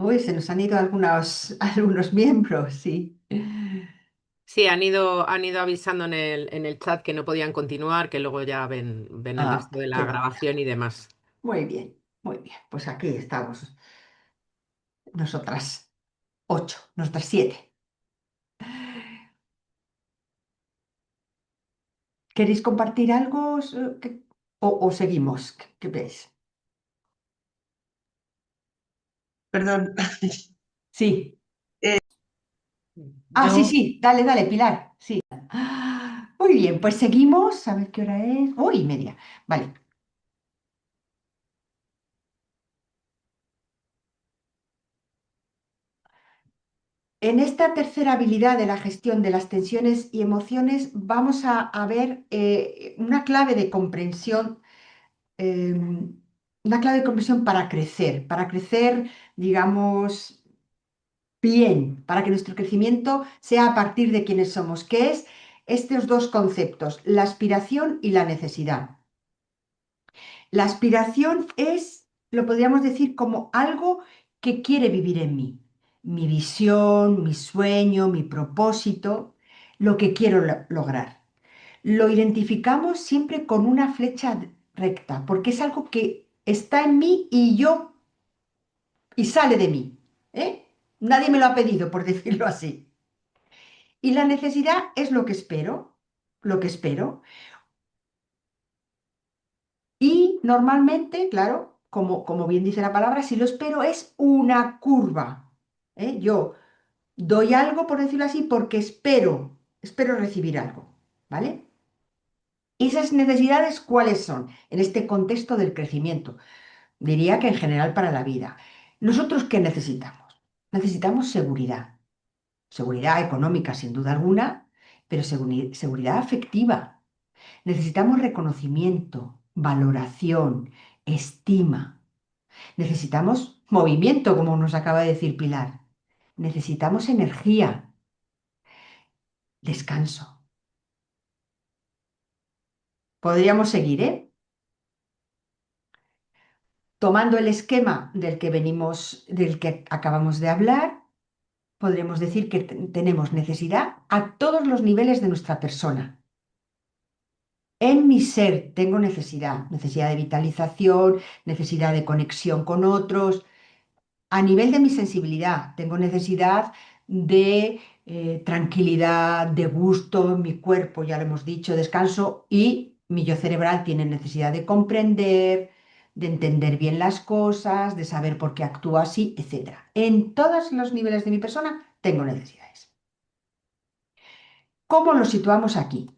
Uy, se nos han ido algunos miembros, sí. Sí, han ido avisando en el chat que no podían continuar, que luego ya ven el Ah, resto de qué la bueno. grabación y demás. Muy bien, muy bien. Pues aquí estamos, nosotras 8, nosotras 7. ¿Queréis compartir algo o seguimos? ¿Qué veis? Perdón, Sí. eh, Ah, sí, yo, sí, dale, dale, Pilar. Sí. Muy bien, pues seguimos. A ver qué hora es. Uy, media. Vale. En esta tercera habilidad de la gestión de las tensiones y emociones vamos a ver eh, una clave de comprensión para crecer, digamos, bien, para que nuestro crecimiento sea a partir de quienes somos, que es estos dos conceptos, la aspiración y la necesidad. La aspiración es, lo podríamos decir, como algo que quiere vivir en mí. Mi visión, mi sueño, mi propósito, lo que quiero lograr. Lo identificamos siempre con una flecha recta, porque es algo que está en mí y yo, y sale de mí. ¿Eh? Nadie me lo ha pedido, por decirlo así. Y la necesidad es lo que espero. Y normalmente, claro. como bien dice la palabra, si lo espero es una curva. Yo doy algo, por decirlo así, porque espero recibir algo, ¿vale? ¿Esas necesidades cuáles son en este contexto del crecimiento? Diría que en general para la vida. ¿Nosotros qué necesitamos? Necesitamos seguridad. Seguridad económica, sin duda alguna, pero seguridad afectiva. Necesitamos reconocimiento, valoración, estima. Necesitamos movimiento, como nos acaba de decir Pilar. Necesitamos energía, descanso. Podríamos seguir, ¿eh? Tomando el esquema del que acabamos de hablar, podremos decir que tenemos necesidad a todos los niveles de nuestra persona. En mi ser tengo necesidad de vitalización, necesidad de conexión con otros. A nivel de mi sensibilidad, tengo necesidad de tranquilidad, de gusto en mi cuerpo, ya lo hemos dicho, descanso, y mi yo cerebral tiene necesidad de comprender, de entender bien las cosas, de saber por qué actúo así, etcétera. En todos los niveles de mi persona tengo necesidades. ¿Cómo nos situamos aquí?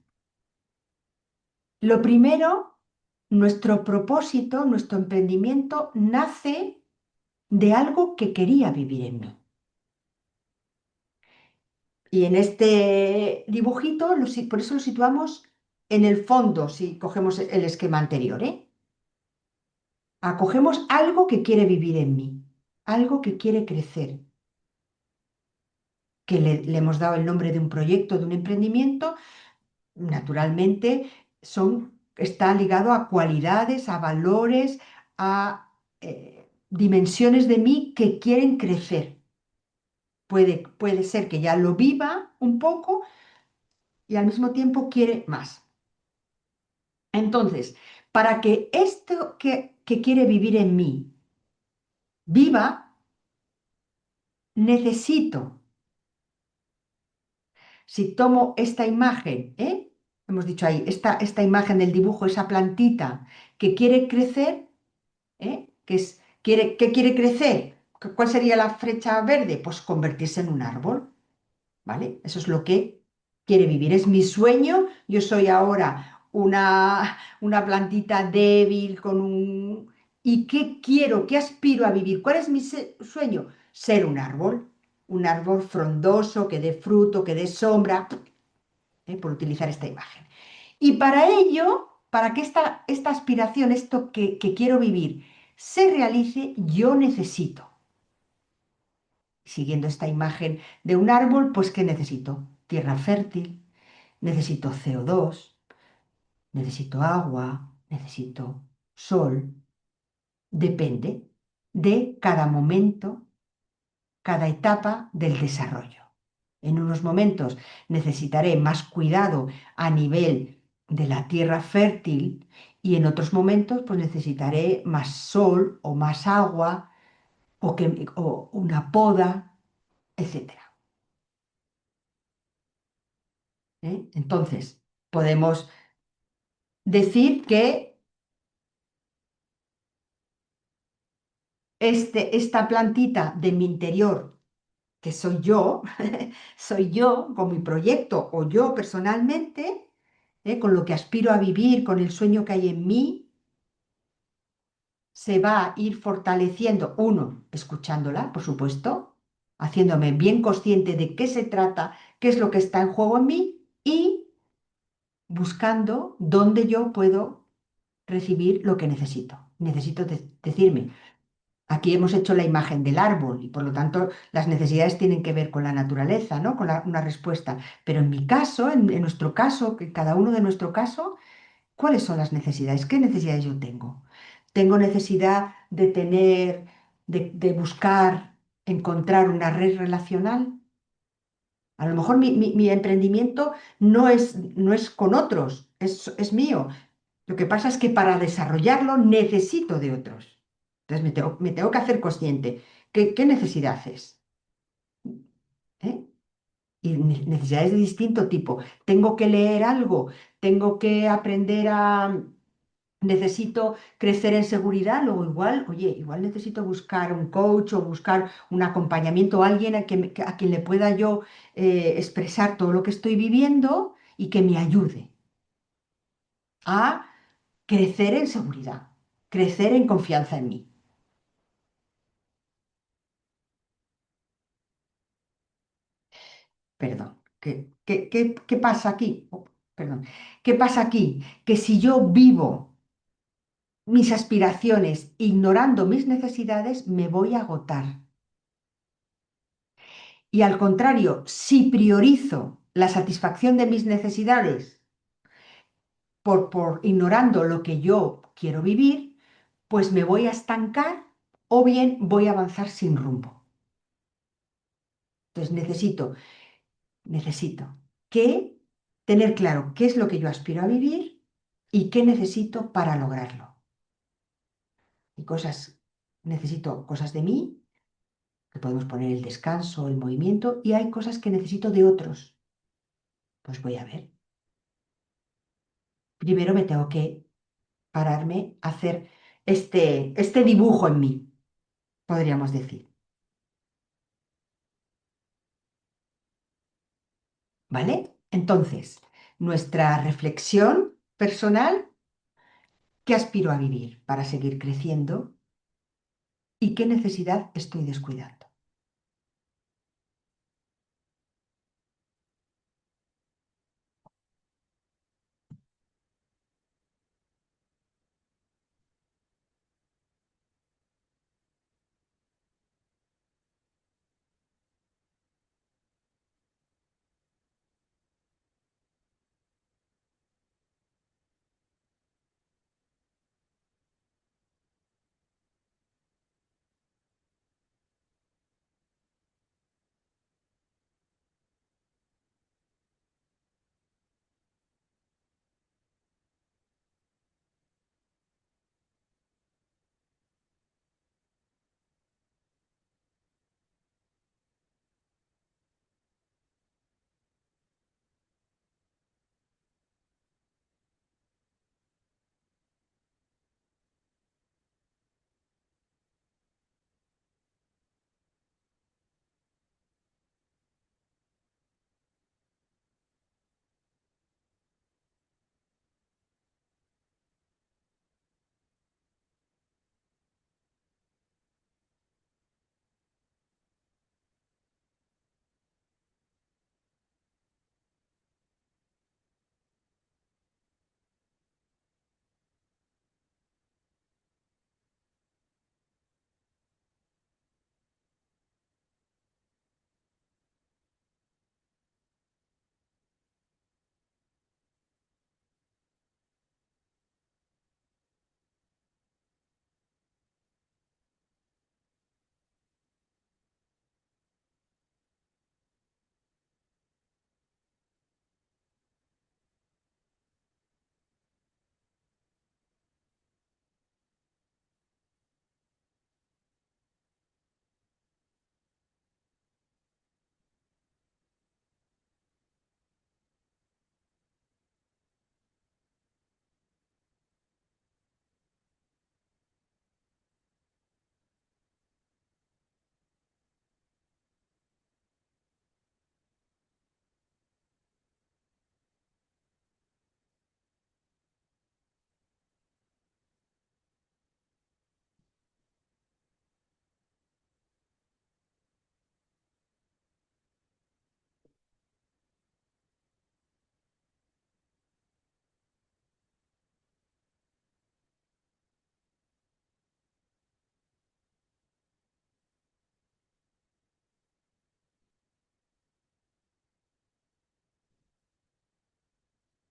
Lo primero, nuestro propósito, nuestro emprendimiento nace de algo que quería vivir en mí. Y en este dibujito, por eso lo situamos en el fondo, si cogemos el esquema anterior, ¿eh? Acogemos algo que quiere vivir en mí, algo que quiere crecer, que le hemos dado el nombre de un proyecto, de un emprendimiento. Naturalmente, está ligado a cualidades, a valores, a dimensiones de mí que quieren crecer. Puede ser que ya lo viva un poco y al mismo tiempo quiere más. Entonces, para que esto que quiere vivir en mí viva, necesito, si tomo esta imagen, hemos dicho ahí, esta imagen del dibujo, esa plantita que quiere crecer, ¿qué quiere crecer? ¿Cuál sería la flecha verde? Pues convertirse en un árbol, ¿vale? Eso es lo que quiere vivir. Es mi sueño. Yo soy ahora una plantita débil con un... ¿Y qué quiero? ¿Qué aspiro a vivir? ¿Cuál es mi sueño? Ser un árbol frondoso, que dé fruto, que dé sombra, por utilizar esta imagen. Y para ello, para que esta aspiración, esto que quiero vivir, se realice, yo necesito, siguiendo esta imagen de un árbol, pues ¿qué necesito? Tierra fértil, necesito CO2, necesito agua, necesito sol. Depende de cada momento, cada etapa del desarrollo. En unos momentos necesitaré más cuidado a nivel de la tierra fértil y en otros momentos pues necesitaré más sol o más agua o una poda, etcétera. Entonces, podemos decir que esta plantita de mi interior, que soy yo, soy yo con mi proyecto o yo personalmente, con lo que aspiro a vivir, con el sueño que hay en mí, se va a ir fortaleciendo, uno, escuchándola, por supuesto, haciéndome bien consciente de qué se trata, qué es lo que está en juego en mí y buscando dónde yo puedo recibir lo que necesito. Necesito decirme, aquí hemos hecho la imagen del árbol y por lo tanto las necesidades tienen que ver con la naturaleza, ¿no? Con una respuesta. Pero en mi caso, en nuestro caso, que cada uno de nuestro caso, ¿cuáles son las necesidades? ¿Qué necesidades yo tengo? Tengo necesidad de buscar, encontrar una red relacional. A lo mejor mi emprendimiento no es con otros, es mío. Lo que pasa es que para desarrollarlo necesito de otros. Entonces me tengo que hacer consciente. ¿Qué necesidad es? ¿Eh? Y necesidades de distinto tipo. Tengo que leer algo, tengo que aprender a necesito crecer en seguridad, luego igual, oye, igual necesito buscar un coach o buscar un acompañamiento, alguien a quien le pueda yo expresar todo lo que estoy viviendo y que me ayude a crecer en seguridad, crecer en confianza en mí. Perdón, ¿qué pasa aquí? Oh, perdón, ¿qué pasa aquí? Que si yo vivo mis aspiraciones ignorando mis necesidades, me voy a agotar. Y al contrario, si priorizo la satisfacción de mis necesidades por ignorando lo que yo quiero vivir, pues me voy a estancar o bien voy a avanzar sin rumbo. Entonces necesito que tener claro qué es lo que yo aspiro a vivir y qué necesito para lograrlo. Y necesito cosas de mí, que podemos poner el descanso, el movimiento, y hay cosas que necesito de otros. Pues voy a ver. Primero me tengo que pararme a hacer este dibujo en mí, podríamos decir. ¿Vale? Entonces, nuestra reflexión personal, ¿qué aspiro a vivir para seguir creciendo y qué necesidad estoy descuidando?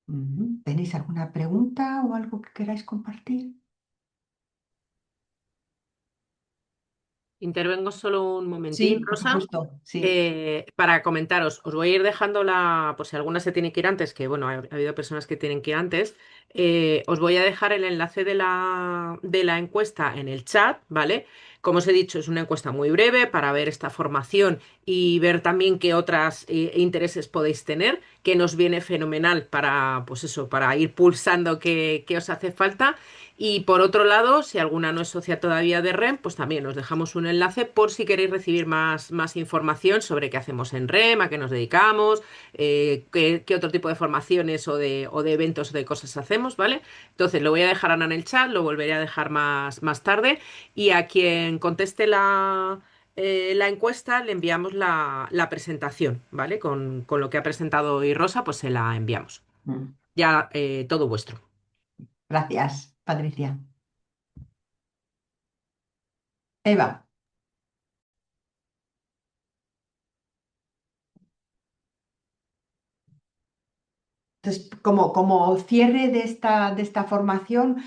Ujú. ¿Tenéis alguna pregunta o algo que queráis compartir? Intervengo solo un momentín, Sí, por Rosa. supuesto, sí. Para comentaros, os voy a ir dejando por si alguna se tiene que ir antes, que bueno, ha habido personas que tienen que ir antes, os voy a dejar el enlace de la encuesta en el chat, ¿vale? Como os he dicho, es una encuesta muy breve para ver esta formación y ver también qué otros intereses podéis tener, que nos viene fenomenal para, pues eso, para ir pulsando qué os hace falta. Y por otro lado, si alguna no es socia todavía de REM, pues también os dejamos un enlace por si queréis recibir más información sobre qué hacemos en REM, a qué nos dedicamos, qué otro tipo de formaciones o de eventos o de cosas hacemos, ¿vale? Entonces lo voy a dejar ahora en el chat, lo volveré a dejar más tarde y a quien conteste la encuesta le enviamos la presentación, ¿vale? Con lo que ha presentado hoy Rosa, pues se la enviamos. Mm. Ya todo vuestro. Gracias, Patricia. Eva. Entonces, como cierre de esta formación,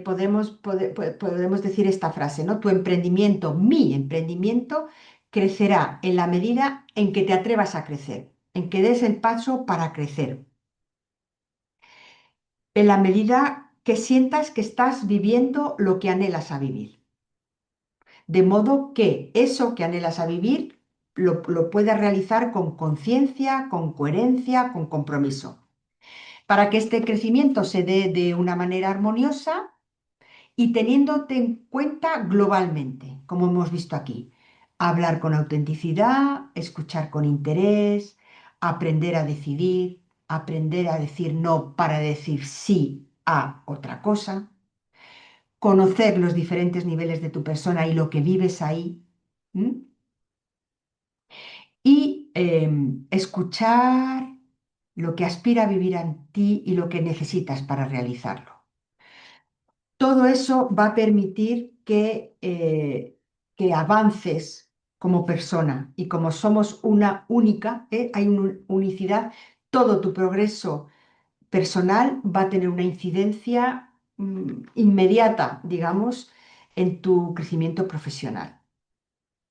podemos decir esta frase, ¿no? Tu emprendimiento, mi emprendimiento, crecerá en la medida en que te atrevas a crecer, en que des el paso para crecer, en la medida que sientas que estás viviendo lo que anhelas a vivir. De modo que eso que anhelas a vivir lo puedas realizar con conciencia, con coherencia, con compromiso. Para que este crecimiento se dé de una manera armoniosa y teniéndote en cuenta globalmente, como hemos visto aquí. Hablar con autenticidad, escuchar con interés, aprender a decidir, aprender a decir no para decir sí a otra cosa, conocer los diferentes niveles de tu persona y lo que vives ahí, ¿m? Y escuchar lo que aspira a vivir en ti y lo que necesitas para realizarlo. Todo eso va a permitir que avances como persona y como somos una única, hay una unicidad, todo tu progreso personal va a tener una incidencia inmediata, digamos, en tu crecimiento profesional.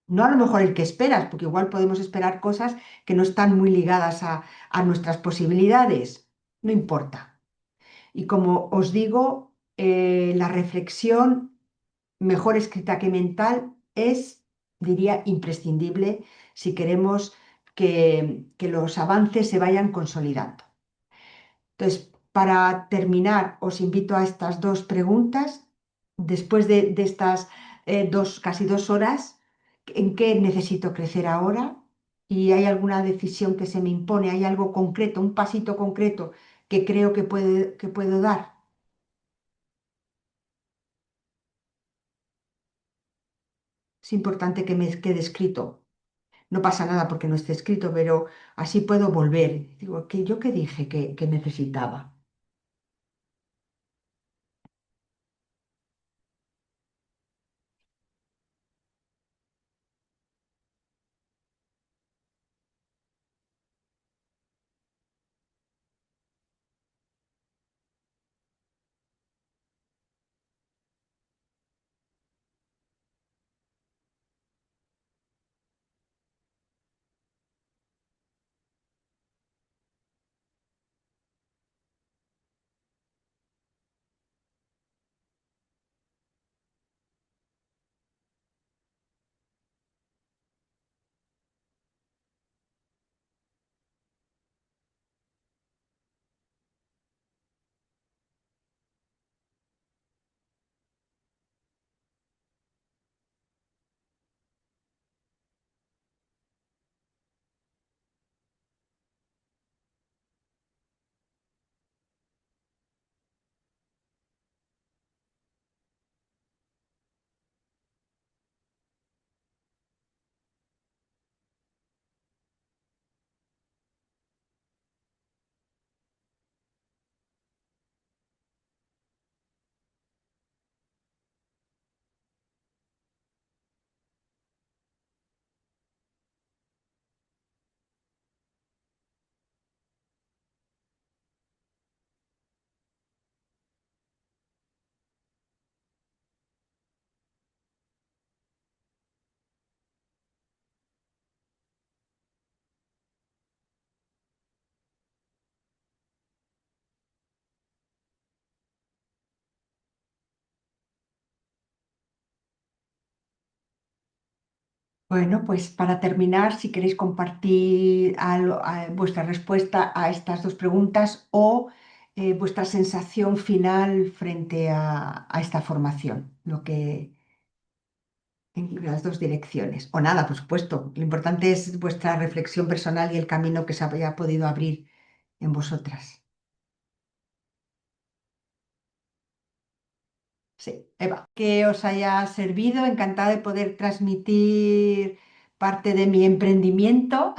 No a lo mejor el que esperas, porque igual podemos esperar cosas que no están muy ligadas a nuestras posibilidades. No importa. Y como os digo, la reflexión, mejor escrita que mental, es, diría, imprescindible si queremos que los avances se vayan consolidando. Entonces, para terminar, os invito a estas dos preguntas. Después de estas casi 2 horas, ¿en qué necesito crecer ahora? ¿Y hay alguna decisión que se me impone? ¿Hay algo concreto, un pasito concreto que creo que puedo dar? Es importante que me quede escrito. No pasa nada porque no esté escrito, pero así puedo volver. Digo, ¿yo qué dije que necesitaba? Bueno, pues para terminar, si queréis compartir vuestra respuesta a estas dos preguntas o vuestra sensación final frente a esta formación, lo que en las dos direcciones. O nada, por supuesto. Lo importante es vuestra reflexión personal y el camino que se haya podido abrir en vosotras. Sí, Eva, que os haya servido, encantada de poder transmitir parte de mi emprendimiento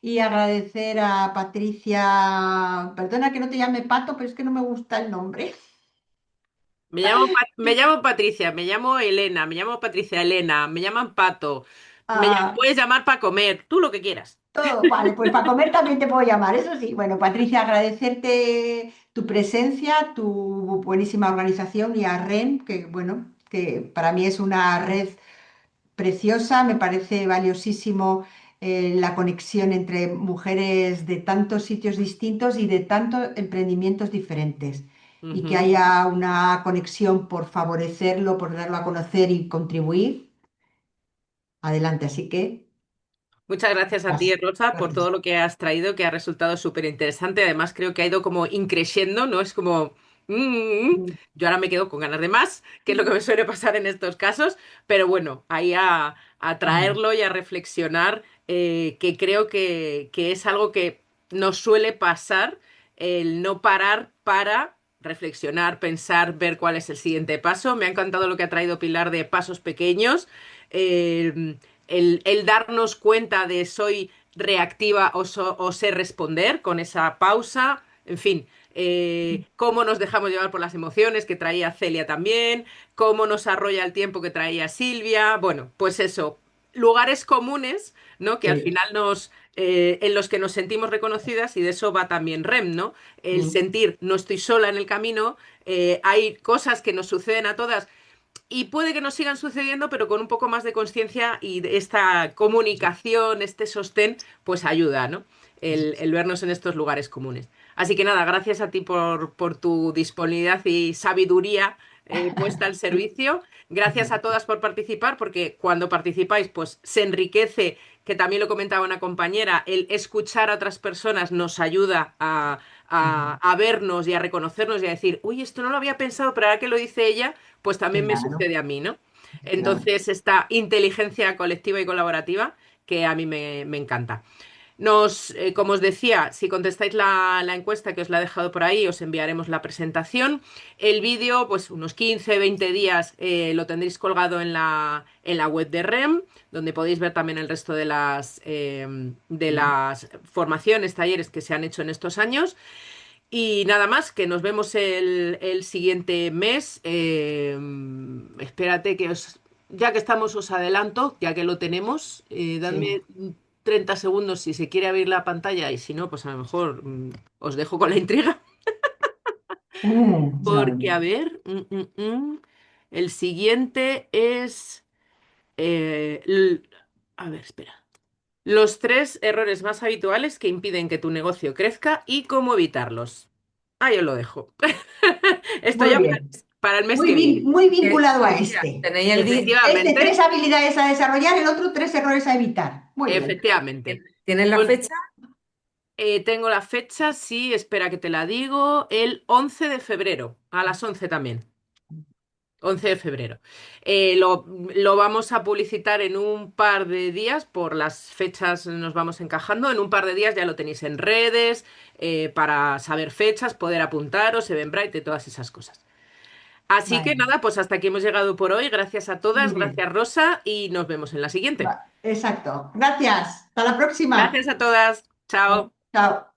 y agradecer a Patricia, perdona que no te llame Pato, pero es que no me gusta el nombre. Me llamo Patricia, me llamo Elena, me llamo Patricia Elena, me llaman Pato, Ah, puedes llamar para comer, tú lo que quieras. todo, vale, pues para comer también te puedo llamar, eso sí. Bueno, Patricia, agradecerte tu presencia, tu buenísima organización y a REN, que bueno, que para mí es una red preciosa, me parece valiosísimo la conexión entre mujeres de tantos sitios distintos y de tantos emprendimientos diferentes. Y que Ujú. haya una conexión por favorecerlo, por darlo a conocer y contribuir. Adelante, así que Muchas gracias a ti, Rosa, por todo gracias. lo que has traído, que ha resultado súper interesante. Además, creo que ha ido como increciendo, ¿no? Es como, Mm, yo ahora me quedo con ganas de más, que es lo que me suele pasar en estos casos. Pero bueno, ahí a mm, traerlo y a reflexionar, que creo que es algo que nos suele pasar, el no parar para reflexionar, pensar, ver cuál es el siguiente paso. Me ha encantado lo que ha traído Pilar de pasos pequeños. El darnos cuenta de soy reactiva o sé responder con esa pausa, en fin, cómo nos dejamos llevar por las emociones que traía Celia también, cómo nos arrolla el tiempo que traía Silvia, bueno, pues eso, lugares comunes, ¿no? Que al sí, final en los que nos sentimos reconocidas y de eso va también REM, ¿no? El mm, sentir no estoy sola en el camino, hay cosas que nos suceden a todas y puede que nos sigan sucediendo, pero con un poco más de conciencia y de esta comunicación, este sostén, pues ayuda, ¿no? El vernos en estos lugares comunes. Así que nada, gracias a ti por tu disponibilidad y sabiduría puesta al servicio. Gracias a todas por participar, porque cuando participáis, pues se enriquece, que también lo comentaba una compañera, el escuchar a otras personas nos ayuda a vernos y a reconocernos y a decir, uy, esto no lo había pensado, pero ahora que lo dice ella, pues también me claro, sucede a mí, ¿no? claro. Entonces, esta inteligencia colectiva y colaborativa que a mí me encanta. Como os decía, si contestáis la encuesta que os la he dejado por ahí, os enviaremos la presentación. El vídeo, pues unos 15, 20 días lo tendréis colgado en la web de REM, donde podéis ver también el resto de las formaciones, talleres que se han hecho en estos años. Y nada más, que nos vemos el siguiente mes. Espérate ya que estamos, os adelanto, ya que lo tenemos, Sí. dadme 30 segundos si se quiere abrir la pantalla y si no, pues a lo mejor os dejo con la intriga. Ya. Porque, a ver, el siguiente es... eh, l- a ver, espera. Los tres errores más habituales que impiden que tu negocio crezca y cómo evitarlos. Ahí os lo dejo. Esto Muy ya bien. para el mes que viene. Muy Que vinculado a mira, este. tenéis el día, Este, tres Efectivamente, habilidades a desarrollar, el otro, tres errores a evitar. Muy bien. efectivamente. tienes la Pues fecha, tengo la fecha, sí, espera que te la digo, el 11 de febrero, a las 11 también. 11 de febrero. Lo vamos a publicitar en un par de días, por las fechas nos vamos encajando. En un par de días ya lo tenéis en redes, para saber fechas, poder apuntaros, Eventbrite y todas esas cosas. Así que Vale. nada, pues hasta aquí hemos llegado por hoy. Gracias a Muy todas, bien. gracias Rosa y nos vemos en la siguiente. Exacto. Gracias. Hasta la próxima. Gracias a todas. Chao. Chao.